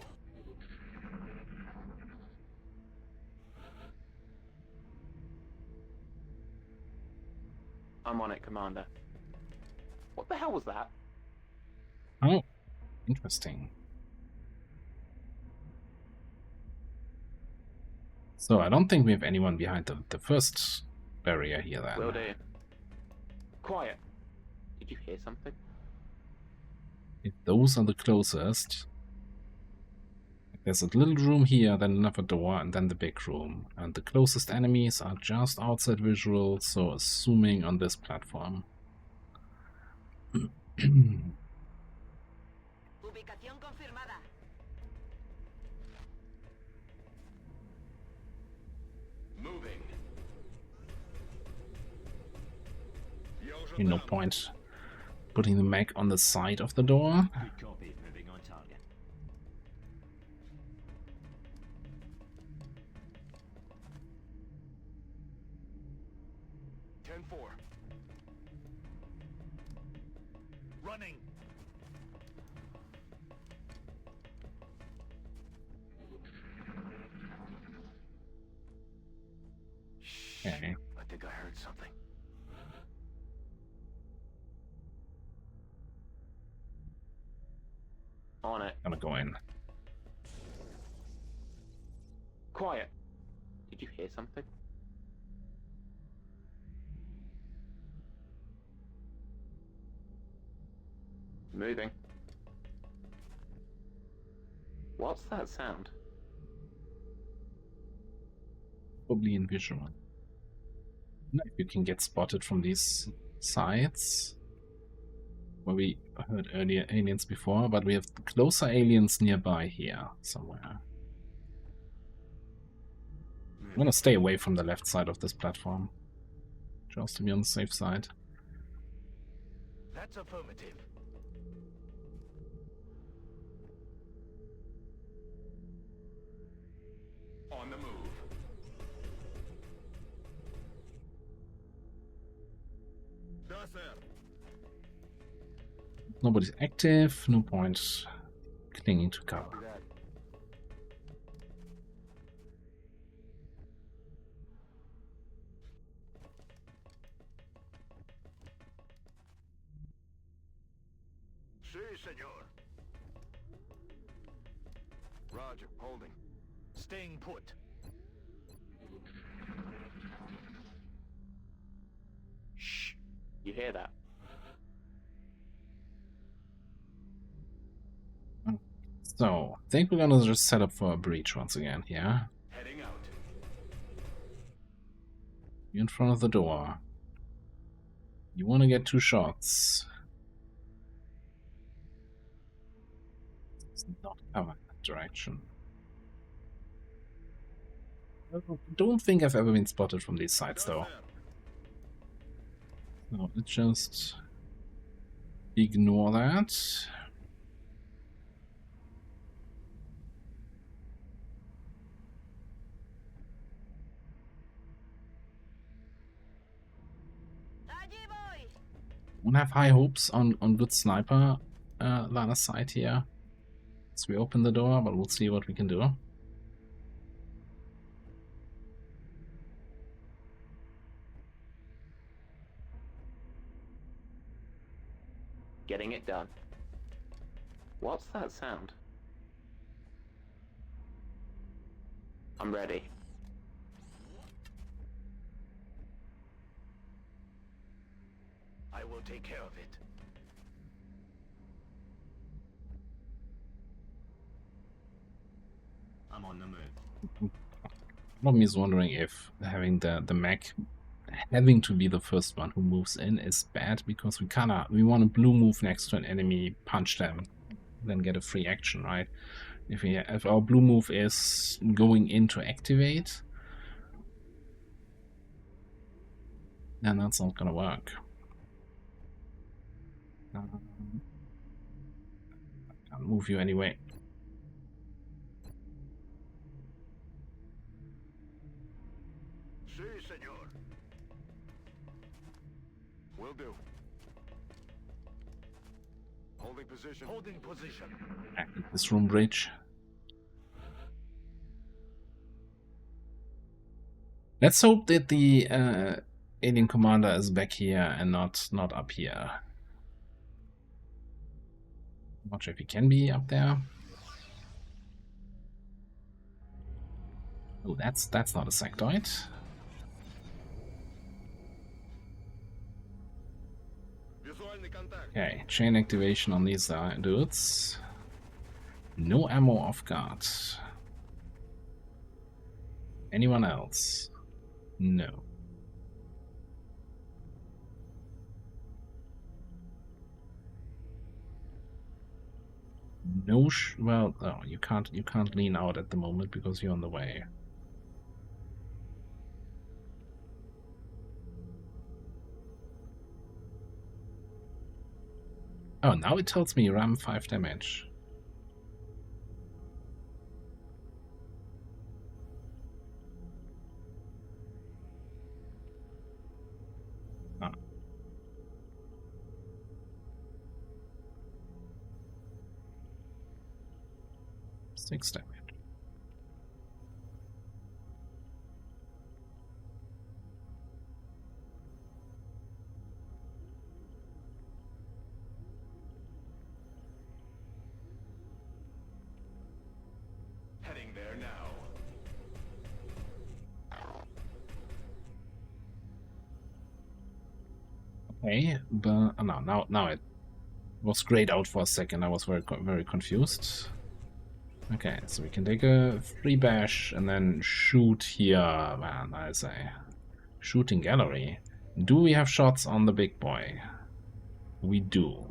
Speaker 4: I'm on it, Commander. What the hell was that?
Speaker 2: Oh, interesting. So I don't think we have anyone behind the first barrier here then.
Speaker 4: Will do. Quiet. Did you hear something?
Speaker 2: If those are the closest. There's a little room here, then another door, and then the big room. And the closest enemies are just outside visual, so assuming on this platform.
Speaker 7: Ubicación confirmada.
Speaker 6: Moving.
Speaker 2: No point putting the mech on the side of the door.
Speaker 3: Good copy. Moving on target.
Speaker 6: Running.
Speaker 2: Okay.
Speaker 6: I think I heard something.
Speaker 4: On it.
Speaker 2: Gonna go in.
Speaker 4: Quiet. Did you hear something? Moving. What's that sound?
Speaker 2: Probably in visual. If you can get spotted from these sides. Where we heard earlier aliens before, but we have closer aliens nearby here somewhere. I'm gonna stay away from the left side of this platform. Just to be on the safe side.
Speaker 6: That's affirmative. On the move. Da, sir.
Speaker 2: Nobody's active, no point clinging to cover.
Speaker 6: Copy that. Sí, señor. Roger, holding. Staying put.
Speaker 4: Shh. You hear that?
Speaker 2: So, I think we're gonna just set up for a breach once again here.
Speaker 6: Heading out.
Speaker 2: You're in front of the door. You wanna get 2 shots. It's not cover in that direction. I don't think I've ever been spotted from these sides though. So let's just ignore that.
Speaker 7: Allí voy.
Speaker 2: Don't have high hopes on good sniper line of sight here. So we open the door, but we'll see what we can do.
Speaker 4: Getting it done. What's that sound? I'm ready.
Speaker 6: will take care of it.
Speaker 3: I'm on the move.
Speaker 2: Part of me is wondering if having the mech having to be the first one who moves in is bad, because we want a blue move next to an enemy, punch them, then get a free action, right? If our blue move is going in to activate, then that's not gonna work. I can't move you anyway.
Speaker 6: Sí, señor. Will do. Holding position. Holding position.
Speaker 2: Active this room bridge. Let's hope that the alien commander is back here and not up here. Not sure if he can be up there. Oh, that's not a sectoid.
Speaker 6: Visuальный контакт.
Speaker 2: Okay, chain activation on these dudes. No ammo off guard. Anyone else? No. No well, oh, you can't lean out at the moment because you're on the way. Oh, now it tells me ram 5 damage. Ah. 6 damage.
Speaker 6: Heading there now.
Speaker 2: Okay, but no, now it was grayed out for a second. I was very confused. Okay, so we can take a free bash and then shoot here. Man, I say, shooting gallery. Do we have shots on the big boy? We do.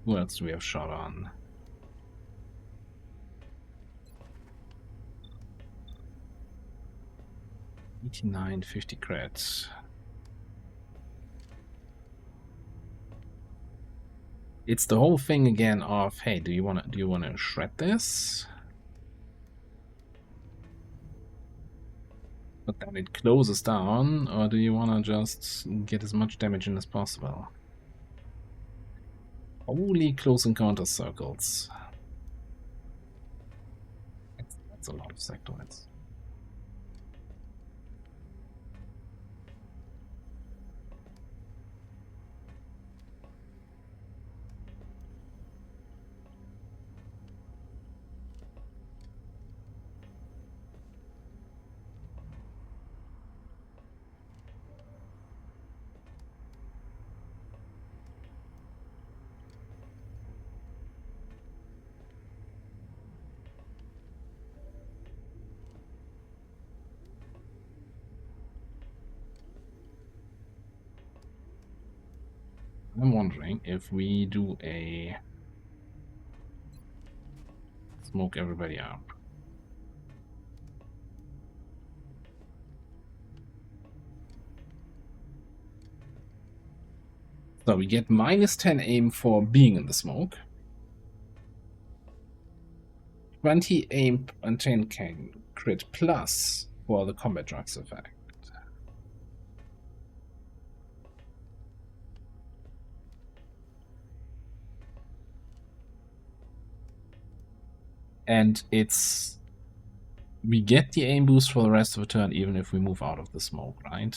Speaker 2: Who else do we have shot on? $89, 50 creds. It's the whole thing again of, hey, do you wanna shred this? But then it closes down, or do you wanna just get as much damage in as possible? Holy close encounter circles. That's a lot of sectoids. I'm wondering if we do a smoke everybody up. So we get -10 aim for being in the smoke. 20 aim and 10 crit plus for the combat drugs effect. And we get the aim boost for the rest of the turn even if we move out of the smoke, right?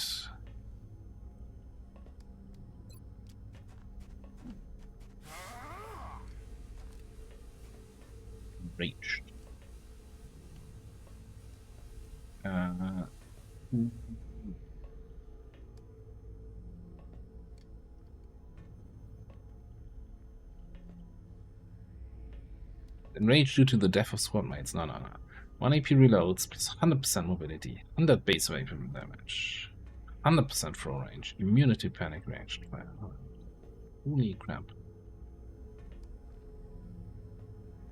Speaker 2: Reached. Enraged due to the death of squad mates. No. 1 AP reloads plus 100% mobility. 100 base weapon damage. 100% throw range. Immunity panic reaction fire. Holy crap.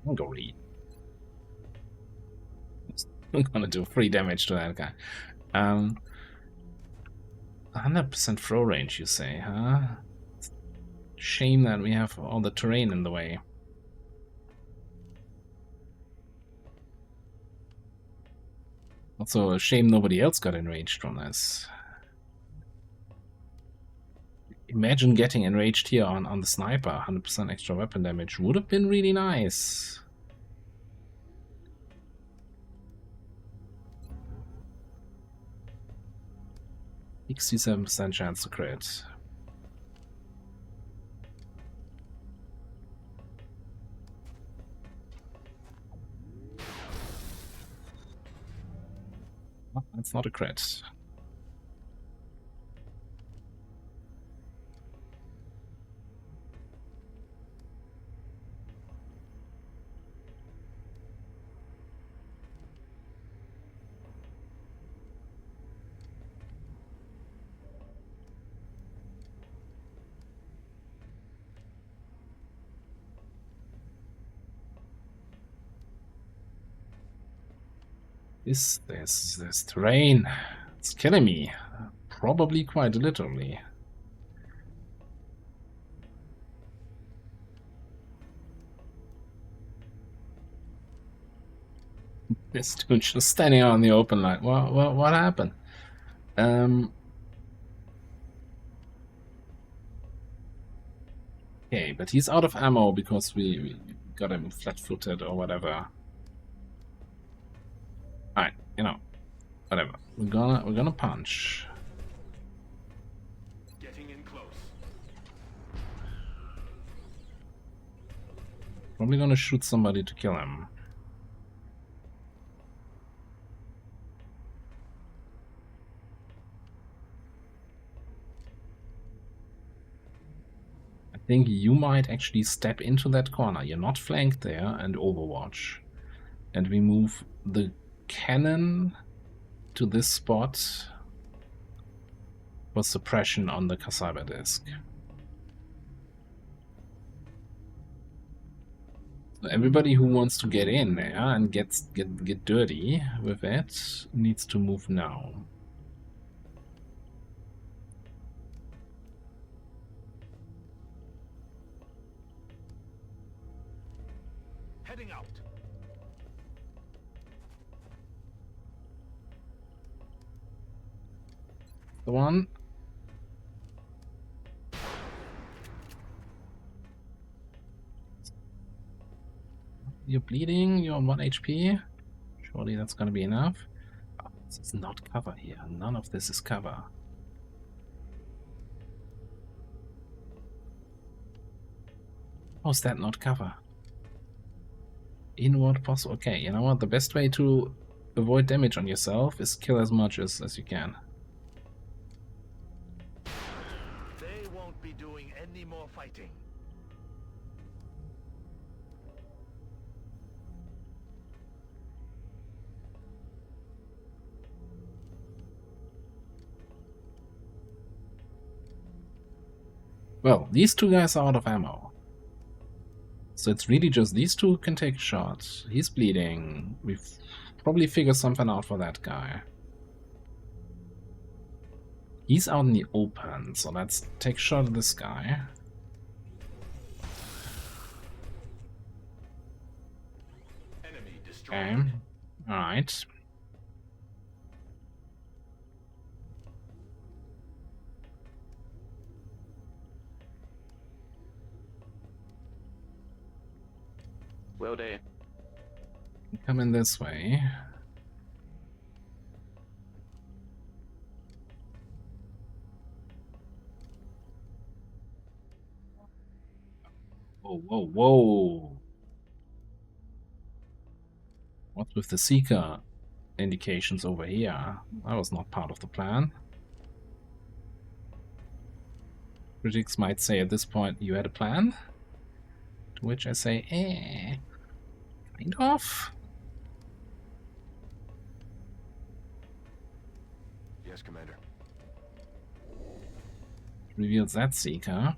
Speaker 2: I'll go read. I'm gonna do 3 damage to that guy. 100% throw range, you say, huh? Shame that we have all the terrain in the way. Also, a shame nobody else got enraged from this. Imagine getting enraged here on the sniper. 100% extra weapon damage would have been really nice. %67% chance to crit. Oh, that's not a crit. This terrain, it's killing me. Probably quite literally. This dude just standing out in the open like, what happened? Okay, but he's out of ammo because we got him flat-footed or whatever. Alright, you know, whatever. We're gonna punch.
Speaker 6: Getting in close.
Speaker 2: Probably gonna shoot somebody to kill him. I think you might actually step into that corner. You're not flanked there, and overwatch. And we move the cannon to this spot for suppression on the cyber disk. So everybody who wants to get in there and get dirty with it needs to move now.
Speaker 6: Heading out.
Speaker 2: The one. You're bleeding, you're on 1 HP. Surely that's gonna be enough. Oh, this is not cover here. None of this is cover. How's that not cover? Inward possible. Okay, you know what? The best way to avoid damage on yourself is kill as much as you can.
Speaker 6: They won't be doing any more fighting.
Speaker 2: Well, these two guys are out of ammo. So it's really just these two can take shots. He's bleeding. We've probably figured something out for that guy. He's out in the open, so let's take a shot at this guy.
Speaker 6: Enemy destroyed.
Speaker 2: Okay. Alright.
Speaker 4: Will do.
Speaker 2: Come in this way. Whoa. What's with the Seeker indications over here? That was not part of the plan. Critics might say at this point, you had a plan? To which I say, eh. Kind of.
Speaker 6: Yes, Commander.
Speaker 2: Reveals that seeker.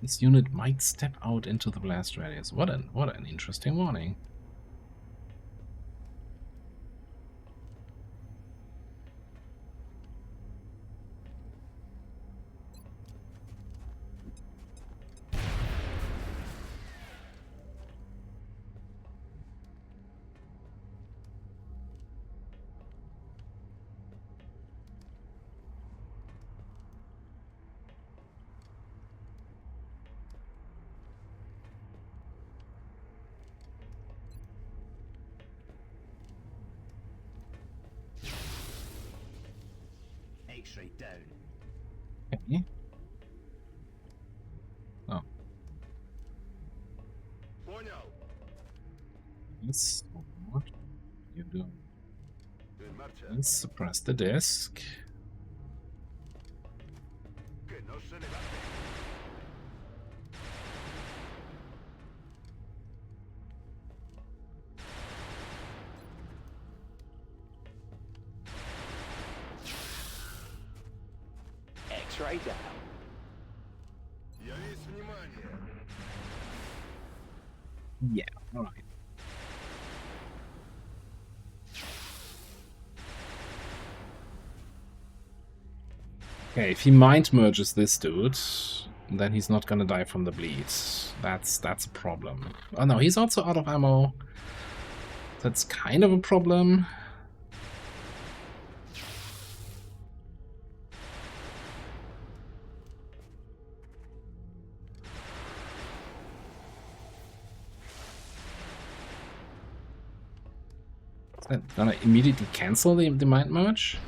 Speaker 2: This unit might step out into the blast radius. What an interesting warning.
Speaker 3: X-ray down.
Speaker 2: Okay. Oh.
Speaker 6: Понял.
Speaker 2: Yes. What you do?
Speaker 6: En marcha.
Speaker 2: Let's suppress the disk.
Speaker 6: Que no se levante.
Speaker 4: X-ray down.
Speaker 6: Я весь внимание.
Speaker 2: Yeah, alright. Okay, if he mind merges this dude, then he's not gonna die from the bleed. That's a problem. Oh no, he's also out of ammo. That's kind of a problem. Is that gonna immediately cancel the mind merge?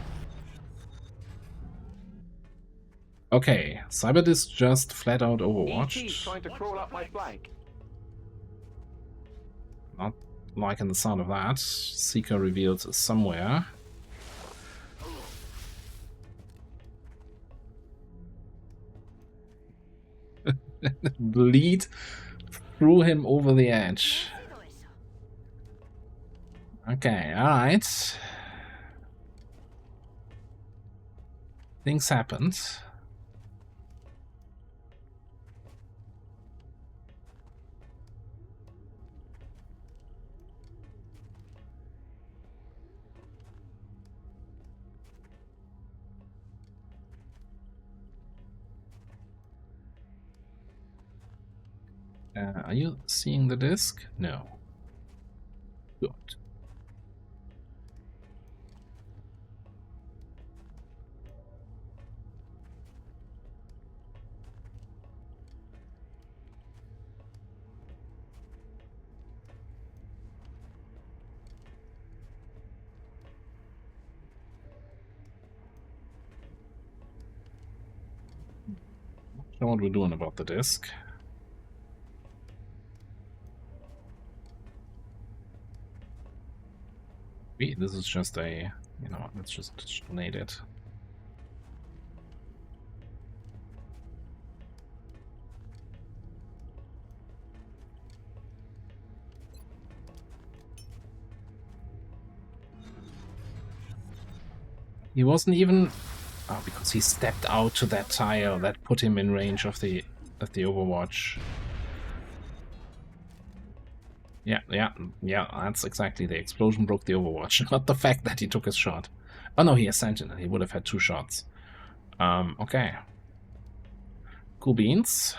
Speaker 2: Okay, Cyberdisk just flat out
Speaker 4: ET's
Speaker 2: overwatched.
Speaker 4: trying to crawl up my flank.
Speaker 2: Not liking the sound of that. Seeker revealed somewhere. Bleed threw him over the edge. Okay, alright. Things happened. Are you seeing the disc? No. Good. Not sure what we're doing about the disc. This is just a, you know, let's just donate it. He wasn't even, oh, because he stepped out to that tile that put him in range of the Overwatch. Yeah, that's exactly, the explosion broke the Overwatch, not the fact that he took his shot. Oh no, he has Sentinel, he would have had 2 shots. Okay. Cool beans.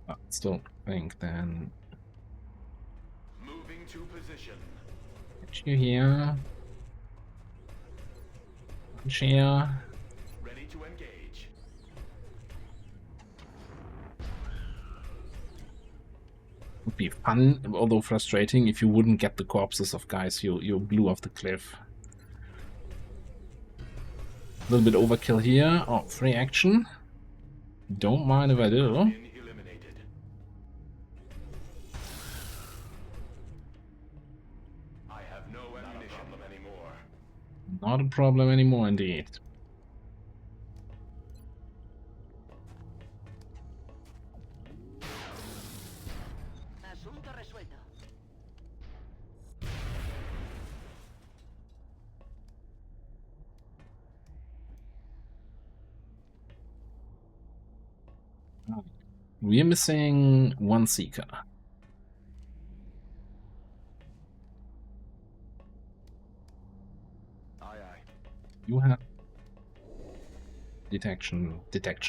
Speaker 2: I still think then...
Speaker 6: Moving to position.
Speaker 2: Get you here. Punch here.
Speaker 6: Ready to engage.
Speaker 2: Would be fun, although frustrating, if you wouldn't get the corpses of guys you blew off the cliff. A little bit overkill here. Oh, free action. Don't mind if I do.
Speaker 6: Been eliminated. I have no ammunition anymore.
Speaker 2: Not a problem anymore, indeed.
Speaker 7: Asunto resuelto.
Speaker 2: We're missing one seeker.
Speaker 6: Aye, aye.
Speaker 2: You have detection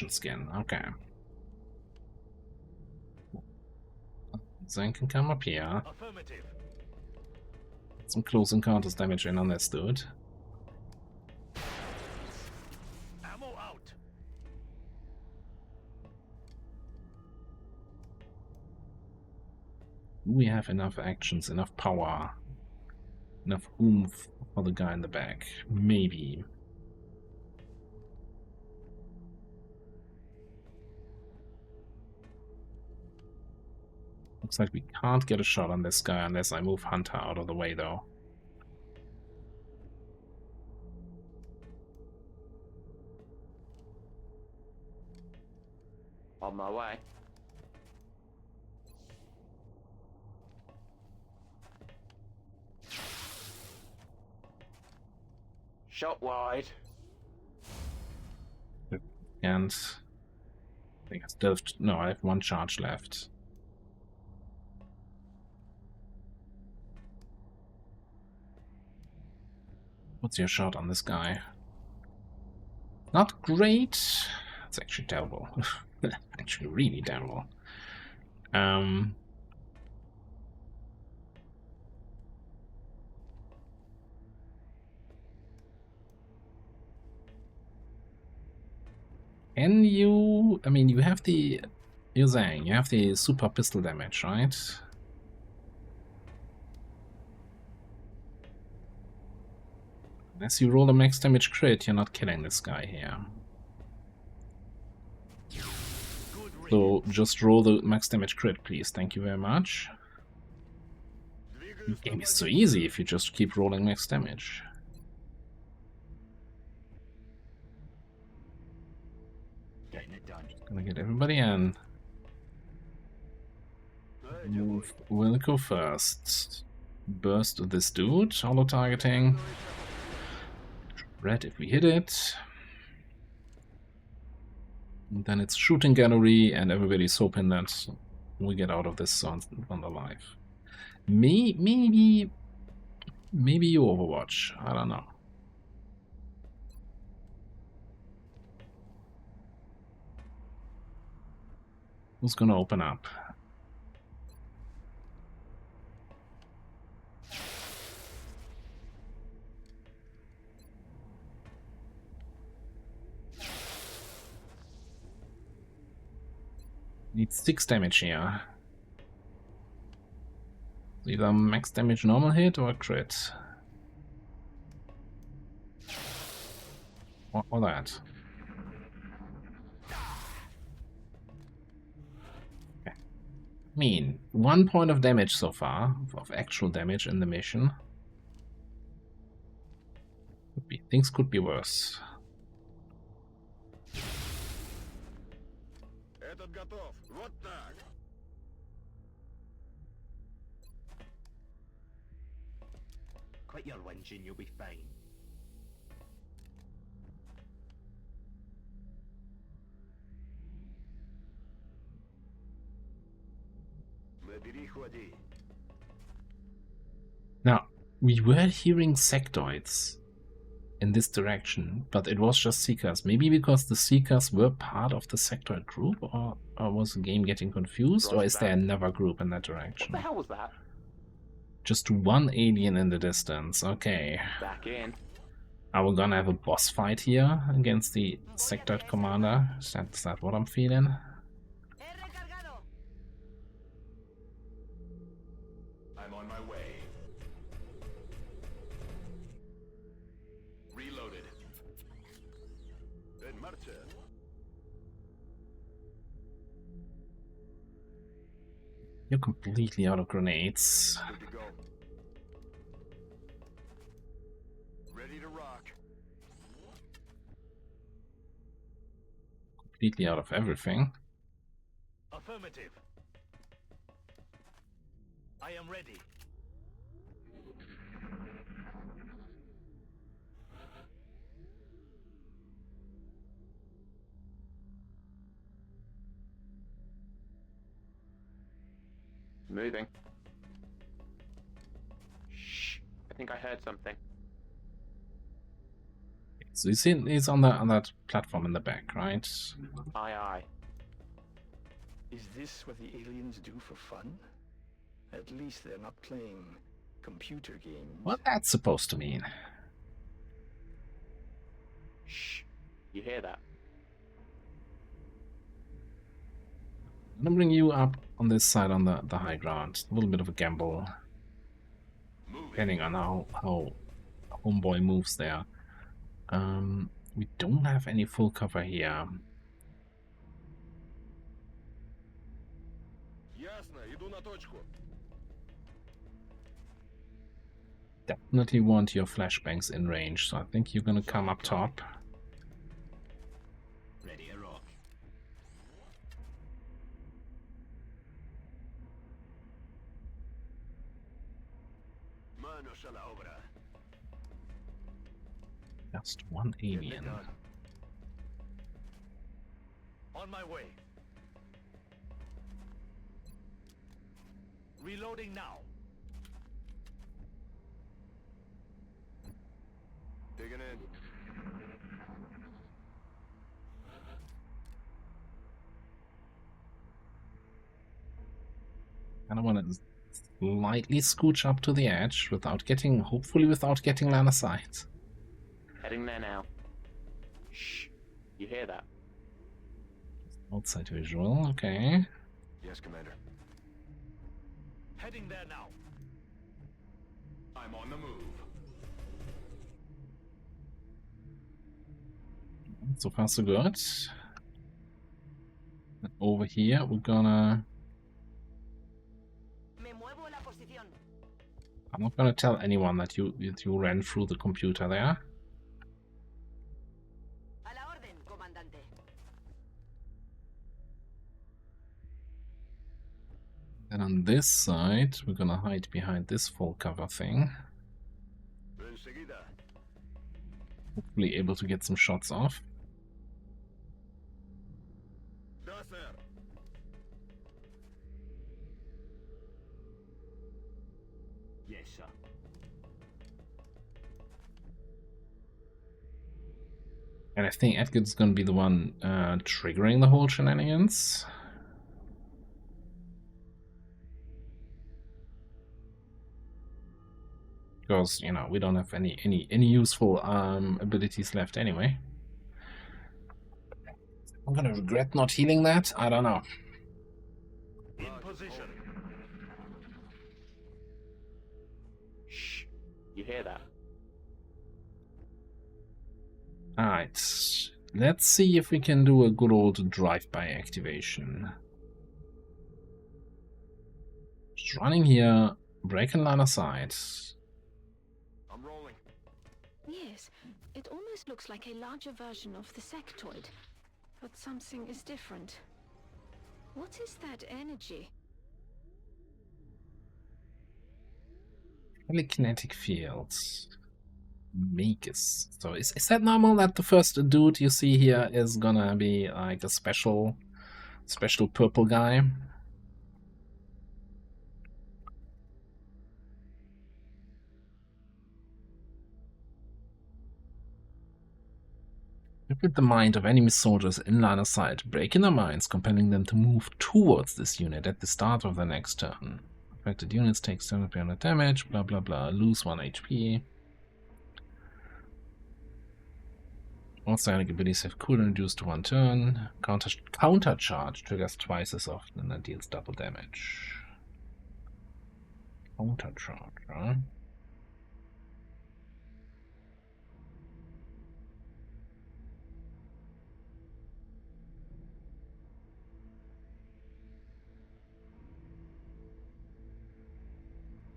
Speaker 2: skin. Okay. Then can come up here.
Speaker 6: Affirmative.
Speaker 2: Some close encounters damage in on this dude.
Speaker 6: Ammo out.
Speaker 2: Do we have enough actions, enough power, enough oomph for the guy in the back? Maybe. Looks like we can't get a shot on this guy unless I move Hunter out of the way, though.
Speaker 4: On my way. Shot wide.
Speaker 2: And I think I still have no, I have one charge left. What's your shot on this guy? Not great. It's actually terrible. Actually really terrible. Can you... I mean, you have the... You're saying you have the super pistol damage, right? Unless you roll a max damage crit, you're not killing this guy here. So just roll the max damage crit, please. Thank you very much. The game is so easy if you just keep rolling max damage.
Speaker 3: Getting it done.
Speaker 2: Gonna get everybody in. Move Wilco first. Burst this dude. Auto targeting. Red if we hit it. And then it's shooting gallery, and everybody's hoping that we get out of this on alive. Maybe you Overwatch. I don't know. Who's gonna open up? Need 6 damage here. Either max damage normal hit or crit. Or that. Okay. I mean, 1 point of damage so far, of actual damage in the mission. Things could be worse.
Speaker 6: Этот готов. Вот так.
Speaker 3: Quit your whinging, you'll be fine.
Speaker 6: Набери, ходи.
Speaker 2: Now, we were hearing sectoids in this direction, but it was just Seekers. Maybe because the Seekers were part of the sectoid group, or was the game getting confused, or is there another group in that direction?
Speaker 4: What the hell was that?
Speaker 2: Just one alien in the distance, okay.
Speaker 4: Back in.
Speaker 2: Are we gonna have a boss fight here against the sectoid commander? Is that what I'm feeling?
Speaker 7: He recargado.
Speaker 6: I'm on my way. Reloaded. En marcha.
Speaker 2: You're completely out of grenades.
Speaker 6: Good to go. Ready to rock.
Speaker 2: Completely out of everything.
Speaker 3: Affirmative. I am ready.
Speaker 4: Moving. Shh. I think I heard something.
Speaker 2: So you see he's on that platform in the back, right?
Speaker 4: Aye, aye.
Speaker 8: Is this what the aliens do for fun? At least they're not playing computer games.
Speaker 2: What that's supposed to mean?
Speaker 4: Shh. You hear that?
Speaker 2: I'm gonna bring you up on this side on the high ground. A little bit of a gamble, depending on how homeboy moves there. We don't have any full cover here.
Speaker 6: Ясно, иду на точку.
Speaker 2: Definitely want your flashbangs in range, so I think you're gonna come up top.
Speaker 3: Ready to rock.
Speaker 6: Manos a la obra.
Speaker 2: Just one
Speaker 6: Getting it
Speaker 2: alien.
Speaker 6: done.
Speaker 3: On my way. Reloading now.
Speaker 6: Digging in.
Speaker 2: And I want to slightly scooch up to the edge hopefully without getting line of sight.
Speaker 4: Heading there now. Shh. You hear that?
Speaker 2: Outside visual, okay.
Speaker 6: Yes, Commander.
Speaker 3: Heading there now.
Speaker 6: I'm on the move.
Speaker 2: So far so good. And over here we're gonna...
Speaker 7: Me muevo la posición.
Speaker 2: I'm not gonna tell anyone that you ran through the computer there.
Speaker 7: A la orden, comandante.
Speaker 2: And on this side we're gonna hide behind this full cover thing.
Speaker 6: Enseguida.
Speaker 2: Hopefully able to get some shots off.
Speaker 6: Да, сэр.
Speaker 3: Yes, sir.
Speaker 2: And I think Edgar's gonna be the one triggering the whole shenanigans. Because, you know, we don't have any useful abilities left anyway. I'm gonna regret not healing that. I don't know.
Speaker 3: In position.
Speaker 4: Shh. You hear that?
Speaker 2: Alright. Let's see if we can do a good old drive-by activation. Just running here, breaking line of sight.
Speaker 6: I'm rolling.
Speaker 5: Yes, it almost looks like a larger version of the sectoid. But something is different. What is that energy?
Speaker 2: Telekinetic fields. Magus. So is that normal that the first dude you see here is gonna be like a special purple guy? With the mind of enemy soldiers in line of sight, breaking their minds, compelling them to move towards this unit at the start of the next turn. Affected units take 700 damage, blah blah blah, lose 1 HP. All psionic abilities have cooldown reduced to 1 turn. Countercharge triggers twice as often and deals double damage. Countercharge, huh?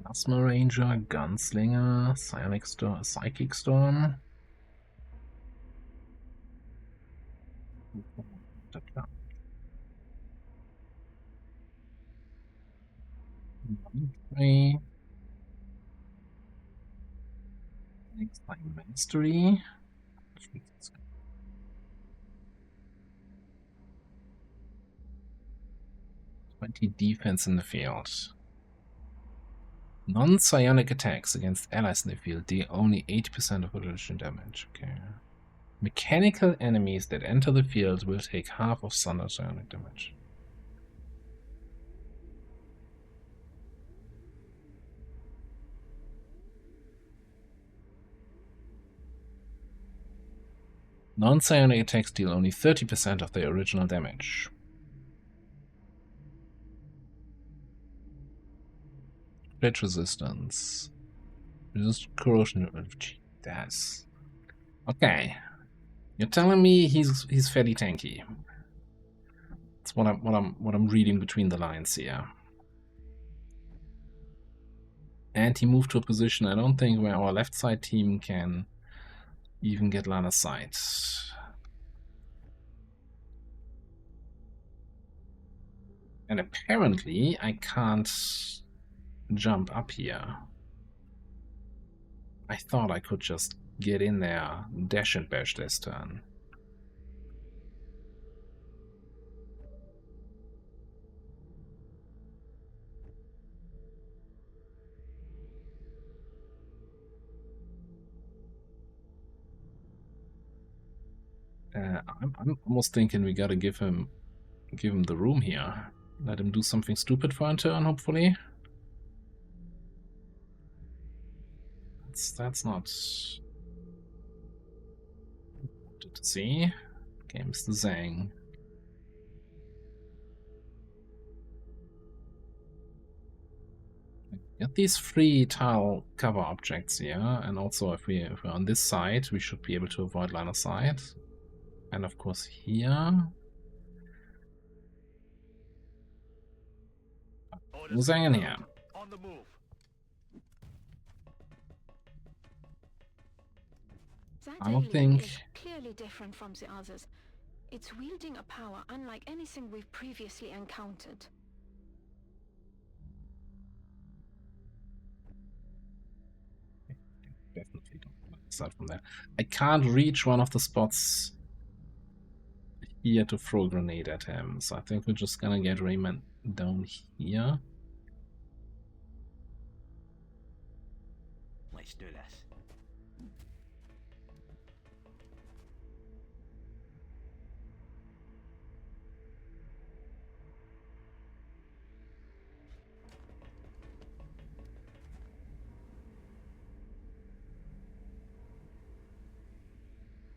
Speaker 2: Plasma Ranger, Gunslinger, Psionic Storm, Psychic Storm. Three. Next time Mastery. 20 defense in the field. Non-psionic attacks against allies in the field deal only 80% of additional damage. Okay. Mechanical enemies that enter the field will take half of standard psionic damage. Non-psionic attacks deal only 30% of their original damage. Crit resistance. Resist corrosion. That's okay. You're telling me he's fairly tanky. That's what I'm reading between the lines here. And he moved to a position I don't think where our left side team can even get line of sight. And apparently I can't jump up here. I thought I could just get in there, dash and bash this turn. I'm almost thinking we gotta give him the room here. Let him do something stupid for a turn, hopefully. That's not good to see. Okay, Mr. Zhang. Got these 3 tile cover objects here, and also if we're on this side, we should be able to avoid line of sight. And of course here. Zhang in here.
Speaker 6: On the move.
Speaker 5: That
Speaker 2: I don't
Speaker 5: alien
Speaker 2: think-
Speaker 5: is clearly different from the others. It's wielding a power unlike anything we've previously encountered.
Speaker 2: Definitely don't start from there. I can't reach one of the spots here to throw a grenade at him, so I think we're just gonna get Rayman down here.
Speaker 3: Let's do this.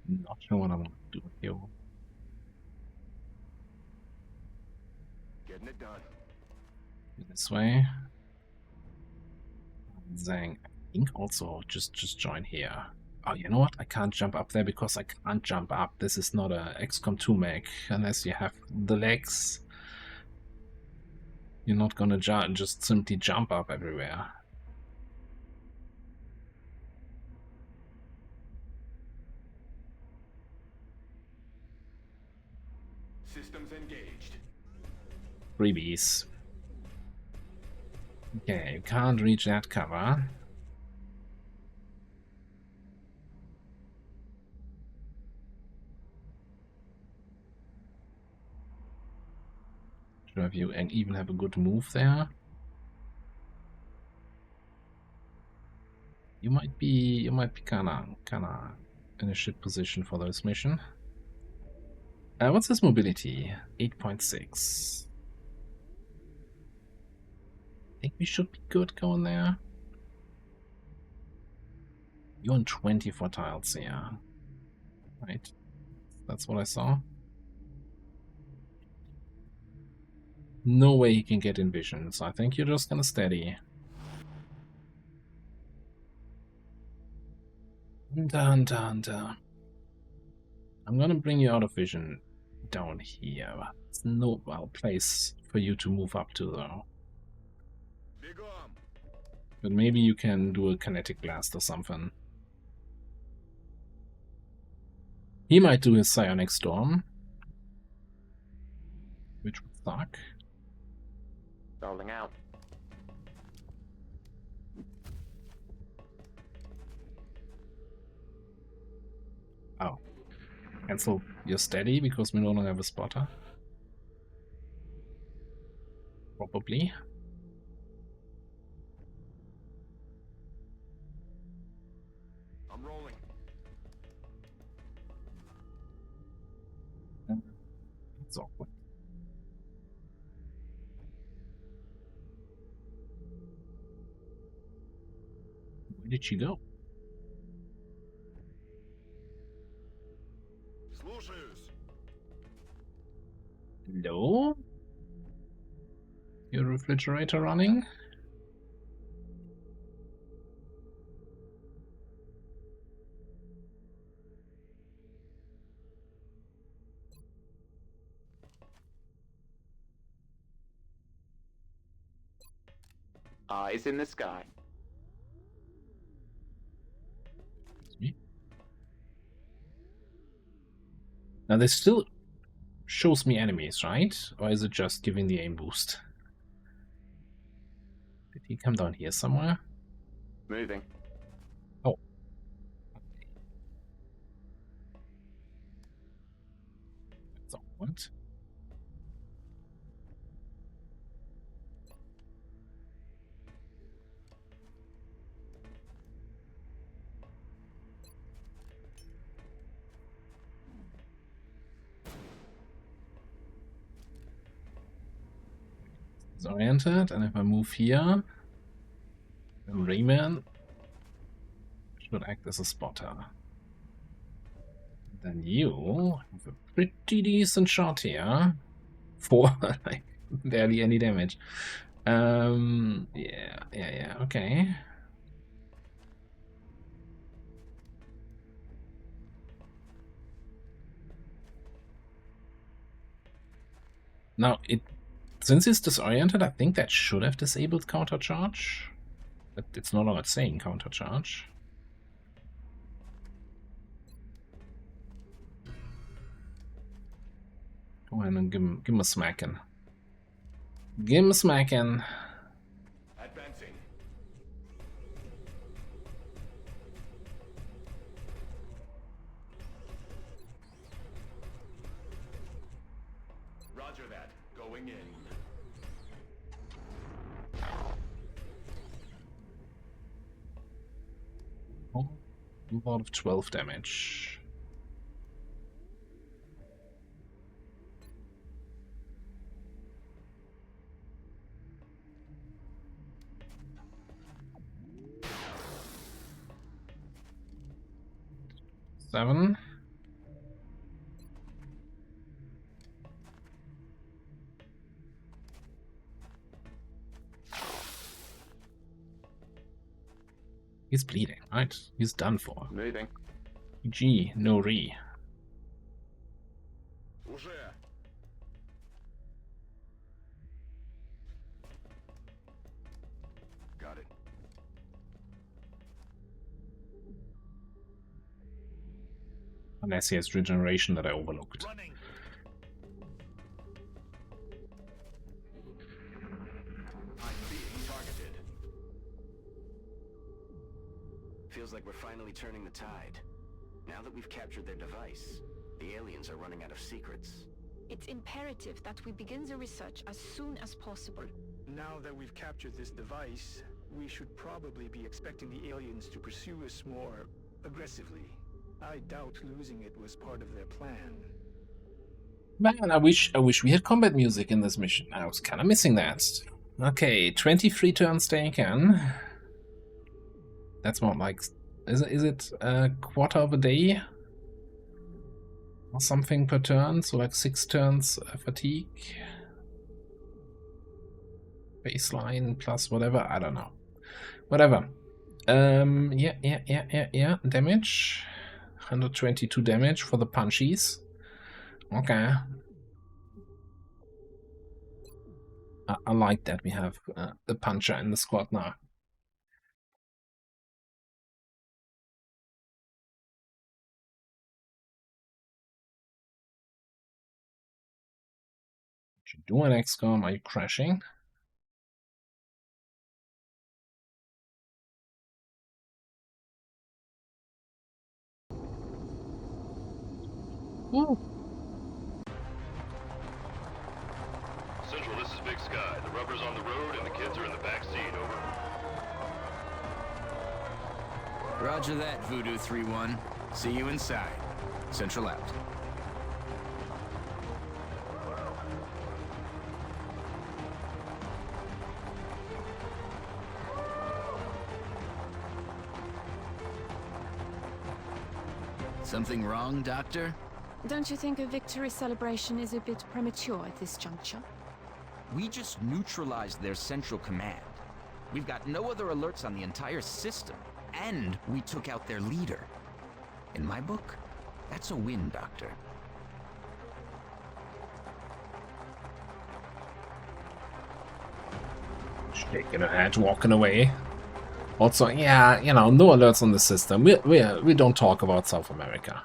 Speaker 2: Not sure what I want to do here.
Speaker 6: Getting it done.
Speaker 2: This way. Zhang, I think also just join here. Oh, you know what? I can't jump up there because I can't jump up. This is not a XCOM 2 mech. Unless you have the legs, you're not gonna just simply jump up everywhere.
Speaker 6: Systems engaged.
Speaker 2: Freebies. Okay, you can't reach that cover. Sure if you even have a good move there. You might be kinda in a shit position for this mission. What's his mobility? 8.6. I think we should be good going there. You're on 24 tiles here. Right. That's what I saw. No way he can get in vision, so I think you're just gonna steady. Dun, dun, dun. I'm gonna bring you out of vision down here. There's no place for you to move up to, though.
Speaker 6: Big arm.
Speaker 2: But maybe you can do a kinetic blast or something. He might do his psionic storm, which would suck.
Speaker 4: Rolling out.
Speaker 2: Oh. Cancel your steady because we no longer have a spotter. Probably.
Speaker 6: I'm rolling.
Speaker 2: It's awkward. Where did she go?
Speaker 6: Слушаюсь.
Speaker 2: Hello? Your refrigerator running?
Speaker 4: Eyes in the sky.
Speaker 2: Excuse me. Now this still shows me enemies, right? Or is it just giving the aim boost? Did he come down here somewhere?
Speaker 4: Moving.
Speaker 2: Oh. That's awkward. Oriented, and if I move here, then Rayman should act as a spotter. Then you have a pretty decent shot here for like barely any damage. Yeah, okay. Now since it's disoriented, I think that should have disabled counter charge. But it's no longer saying counter charge. Go ahead and give him a smacking. Give him a smacking.
Speaker 6: Advancing. Roger that. Going in.
Speaker 2: Oh, move out of 12 damage. Seven. He's bleeding, right? He's done for.
Speaker 4: Moving.
Speaker 2: G, no re.
Speaker 6: Уже. Got it.
Speaker 2: Unless he has regeneration that I overlooked.
Speaker 6: Running. I'm being targeted.
Speaker 1: Feels like we're finally turning the tide. Now that we've captured their device, the aliens are running out of secrets.
Speaker 5: It's imperative that we begin the research as soon as possible.
Speaker 8: Now that we've captured this device, we should probably be expecting the aliens to pursue us more aggressively. I doubt losing it was part of their plan.
Speaker 2: Man, I wish we had combat music in this mission. I was kind of missing that. Okay, 23 turns taken. That's more like, is it a quarter of a day or something per turn? So like 6 turns fatigue, baseline plus whatever. I don't know. Whatever. Yeah. Damage. 122 damage for the punchies. Okay. I like that we have the puncher in the squad now. What you doing, XCOM? Are you crashing? Ooh.
Speaker 6: Central, this is Big Sky. The rubber's on the road and the kids are in the back seat. Over.
Speaker 9: Roger that, Voodoo 3-1. See you inside. Central out. Something wrong, Doctor?
Speaker 5: Don't you think a victory celebration is a bit premature at this juncture?
Speaker 9: We just neutralized their central command. We've got no other alerts on the entire system, and we took out their leader. In my book, that's a win, Doctor.
Speaker 2: Shaking her head, walking away. Also, yeah, you know, no alerts on the system. We don't talk about South America.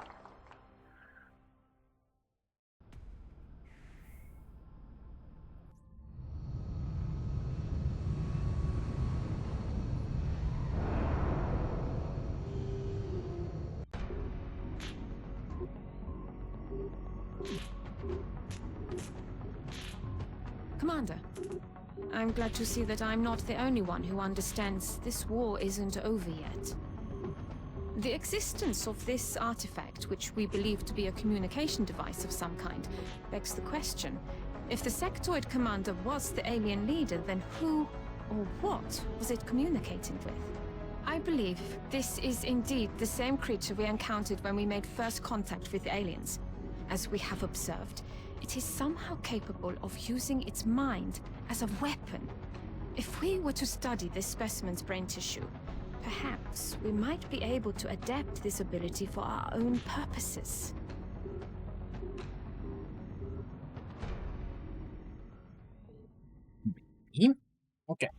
Speaker 5: Commander, I'm glad to see that I'm not the only one who understands this war isn't over yet. The existence of this artifact, which we believe to be a communication device of some kind, begs the question. If the sectoid commander was the alien leader, then who or what was it communicating with? I believe this is indeed the same creature we encountered when we made first contact with the aliens. As we have observed, it is somehow capable of using its mind as a weapon. If we were to study this specimen's brain tissue, perhaps we might be able to adapt this ability for our own purposes.
Speaker 2: Okay.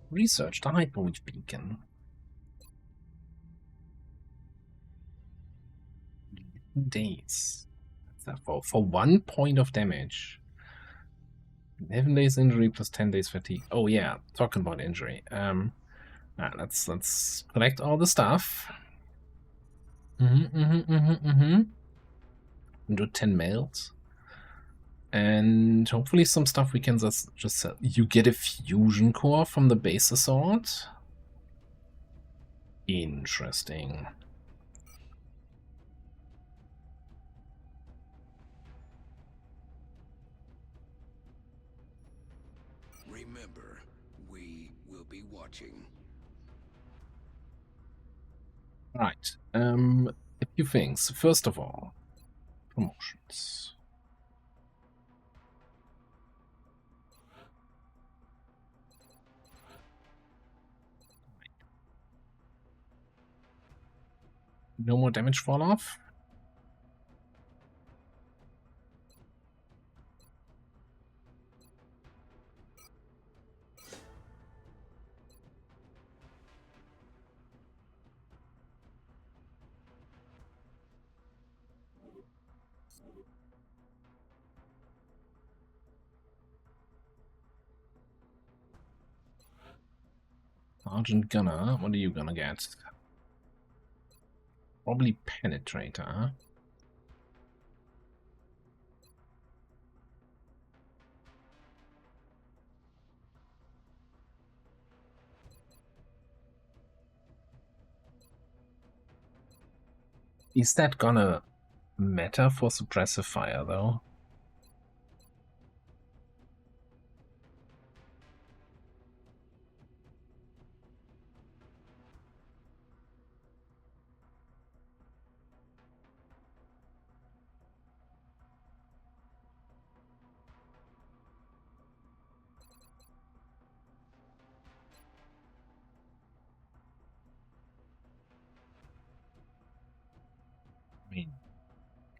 Speaker 2: Research the hyperwave beacon. Days. For 1 point of damage. 11 days injury plus 10 days fatigue. Oh yeah, talking about injury. Let's collect all the stuff. Do 10 mails. And hopefully some stuff we can just sell. You get a fusion core from the base assault? Interesting.
Speaker 10: Remember, we will be watching.
Speaker 2: Right. A few things. First of all, promotions. No more damage fall off. Sergeant Gunner, what are you gonna get? Probably Penetrator, huh? Is that gonna matter for suppressive fire, though?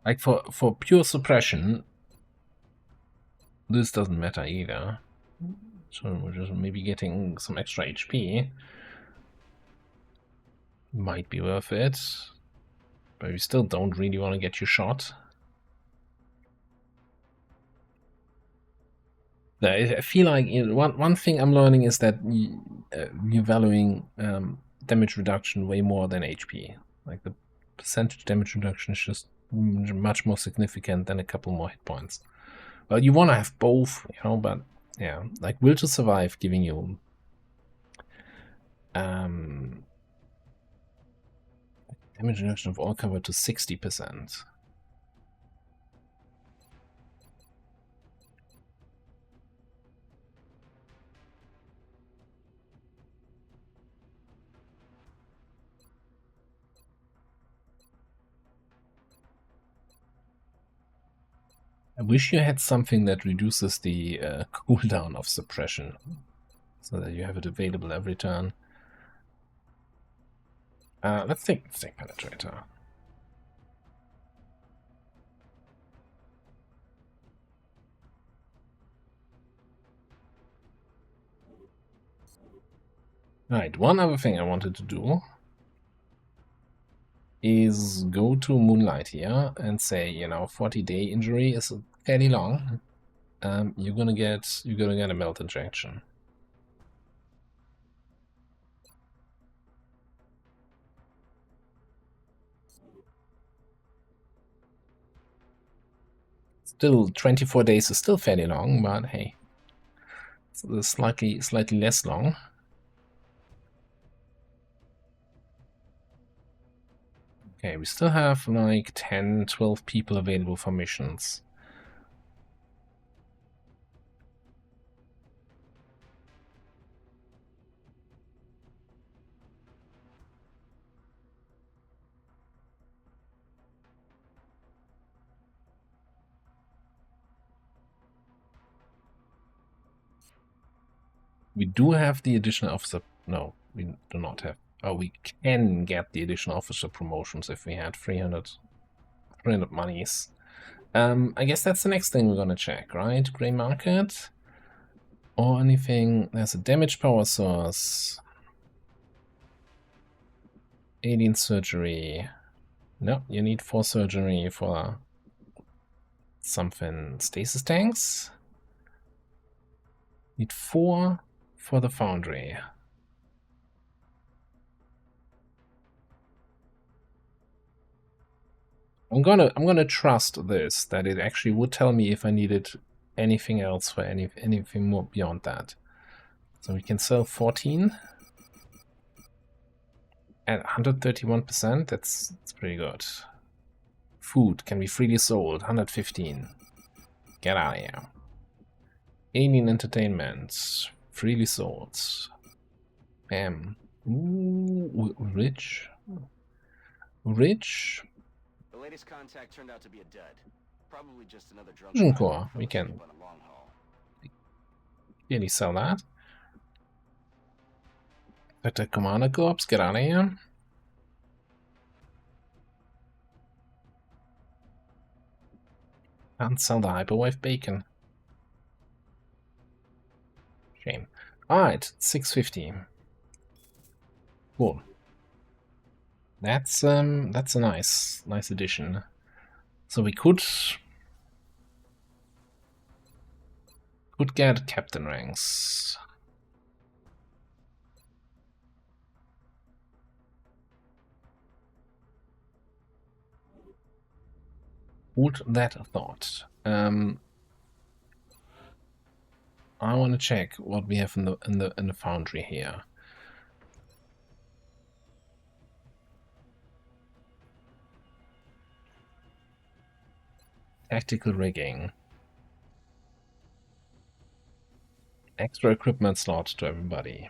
Speaker 2: Like for pure suppression, this doesn't matter either. So we're just maybe getting some extra HP. Might be worth it. But we still don't really want to get you shot. I feel like one thing I'm learning is that you're valuing damage reduction way more than HP. Like the percentage damage reduction is just much more significant than a couple more hit points. Well, you want to have both, you know, but yeah, like Will to Survive giving you damage reduction of all cover to 60%. I wish you had something that reduces the cooldown of suppression, so that you have it available every turn. Let's take Penetrator. Right, one other thing I wanted to do is go to Moonlight here and say, you know, 40-day injury is fairly long. You're gonna get a melt injection. Still, 24 days is still fairly long, but hey, it's slightly less long. Okay, we still have like 10, 12 people available for missions. We do have the additional officer. No, we do not have. Oh, we can get the additional officer promotions if we had 300 monies. I guess that's the next thing we're gonna check, right? Gray market or anything. There's a damage power source. Alien surgery. No, you need 4 surgery for something. Stasis tanks. Need 4 for the foundry. I'm gonna trust this, that it actually would tell me if I needed anything else for anything more beyond that. So we can sell 14 at 131%. That's pretty good. Food can be freely sold, 115. Get out of here. Alien entertainment, freely sold. Bam. Ooh, rich. Rich.
Speaker 1: The latest contact turned out to be a dud. Probably just another drunk.
Speaker 2: Fusion core. We can really sell that. Better commander corps, get out of here. Can't sell the hyperwave bacon. Shame. Alright, 650. Cool. That's a nice addition. So we could get captain ranks. Hold that thought. I want to check what we have in the foundry here. Tactical rigging. Extra equipment slot to everybody.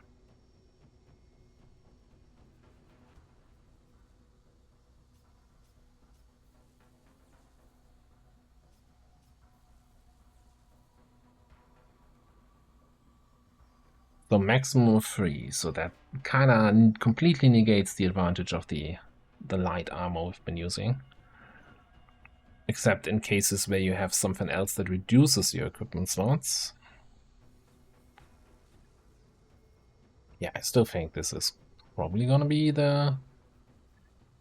Speaker 2: So maximum of 3, so that kind of completely negates the advantage of the light armor we've been using. Except in cases where you have something else that reduces your equipment slots. Yeah, I still think this is probably gonna be the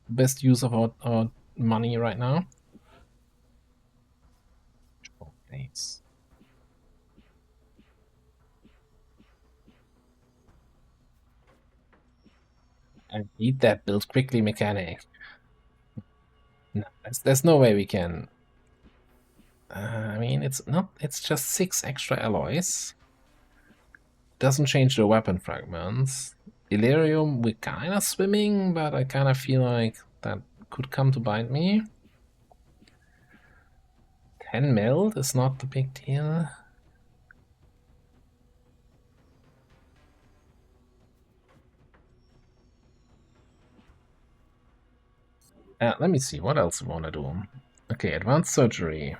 Speaker 2: best use of our money right now. Oh, thanks. I need that build quickly mechanic. No, there's no way we can. I mean, it's just 6 extra alloys. Doesn't change the weapon fragments. Illyrium, we're kind of swimming, but I kind of feel like that could come to bite me. 10 mil is not the big deal. Let me see, what else we want to do? Okay, advanced surgery.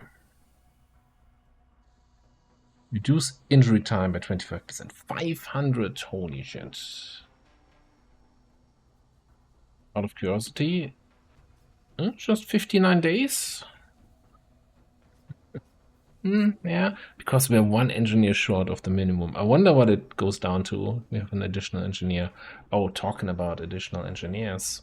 Speaker 2: Reduce injury time by 25%. 500, holy shit. Out of curiosity, just 59 days? Yeah, because we're 1 engineer short of the minimum. I wonder what it goes down to. We have an additional engineer. Oh, talking about additional engineers.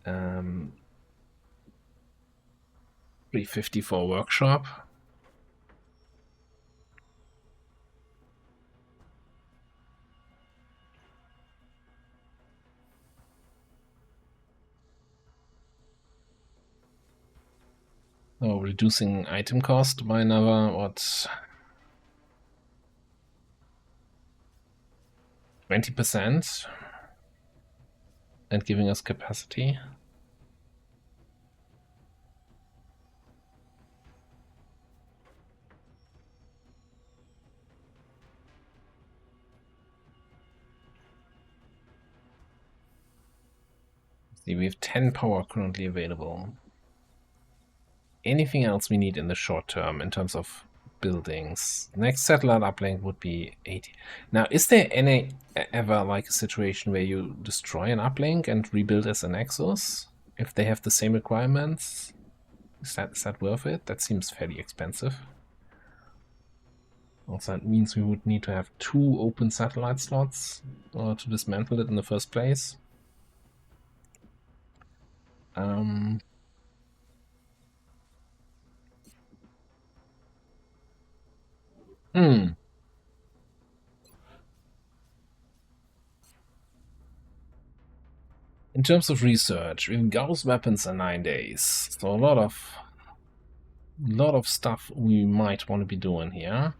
Speaker 2: 350 for a workshop. Oh, reducing item cost by another, what? 20%? And giving us capacity. See, we have 10 power currently available. Anything else we need in the short term in terms of buildings? Next satellite uplink would be 80. Now, is there ever like a situation where you destroy an uplink and rebuild as a Nexus? If they have the same requirements? Is that worth it? That seems fairly expensive. Also, that means we would need to have 2 open satellite slots to dismantle it in the first place. In terms of research, we have Gauss weapons in 9 days, so a lot of stuff we might want to be doing here.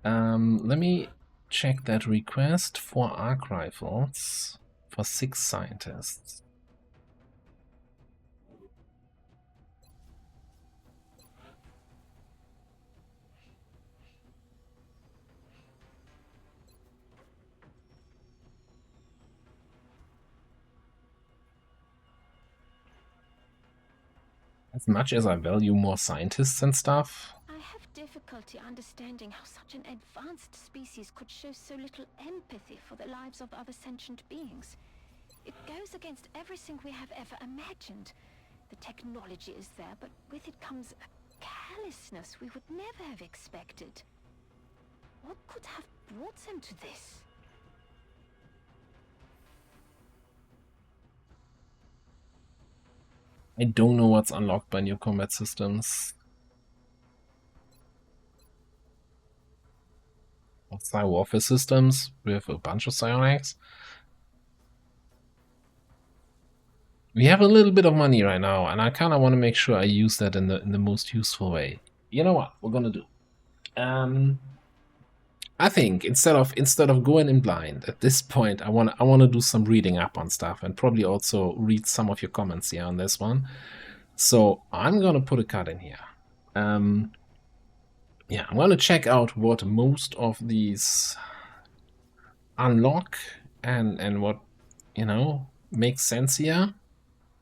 Speaker 2: Let me check that request for arc rifles for 6 scientists. As much as I value more scientists and stuff,
Speaker 5: I have difficulty understanding how such an advanced species could show so little empathy for the lives of other sentient beings. It goes against everything we have ever imagined. The technology is there, but with it comes a callousness we would never have expected. What could have brought them to this?
Speaker 2: I don't know what's unlocked by new combat systems. Psi warfare systems, we have a bunch of psionics. We have a little bit of money right now, and I kind of want to make sure I use that in the most useful way. You know what we're gonna do? I think instead of going in blind at this point, I want to do some reading up on stuff and probably also read some of your comments here on this one. So I'm gonna put a cut in here. Yeah, I'm gonna check out what most of these unlock and what makes sense here.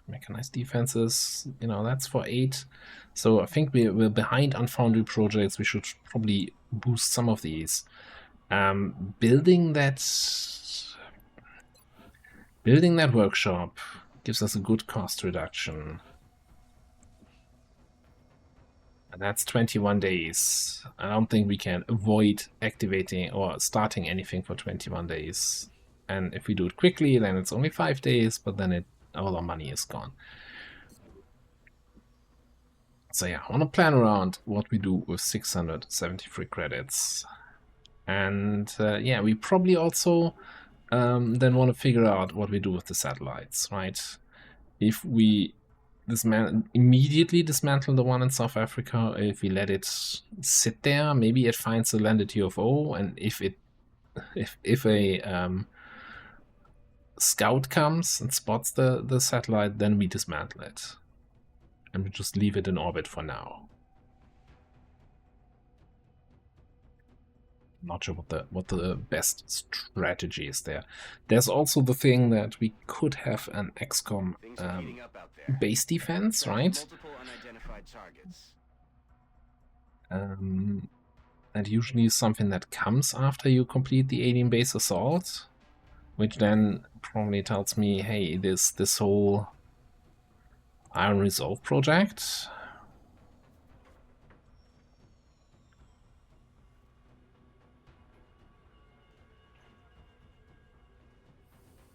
Speaker 2: Mechanized defenses, that's for 8. So I think we're behind on foundry projects. We should probably boost some of these. Building that workshop gives us a good cost reduction. And that's 21 days. I don't think we can avoid activating or starting anything for 21 days. And if we do it quickly, then it's only 5 days, but then all our money is gone. So yeah, I want to plan around what we do with 673 credits. And yeah, we probably also then want to figure out what we do with the satellites, right? If we immediately dismantle the one in South Africa, if we let it sit there, maybe it finds a landed UFO, and if a scout comes and spots the satellite, then we dismantle it. And we just leave it in orbit for now. Not sure what the best strategy is there. There's also the thing that we could have an XCOM base defense, right? That usually is something that comes after you complete the alien base assault, which then probably tells me, hey, this whole Iron Resolve project.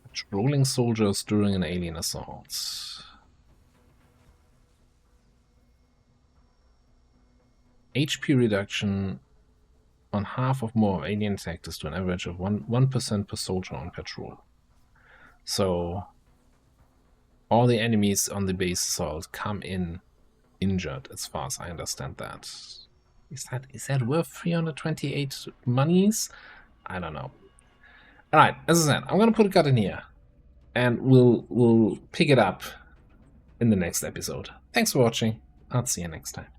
Speaker 2: Patrolling soldiers during an alien assault. HP reduction on half or more of alien attackers to an average of 1% per soldier on patrol. So all the enemies on the base assault come in injured, as far as I understand that. Is that worth 328 monies? I don't know. Alright, as I said, I'm gonna put a cut in here, and we'll pick it up in the next episode. Thanks for watching. I'll see you next time.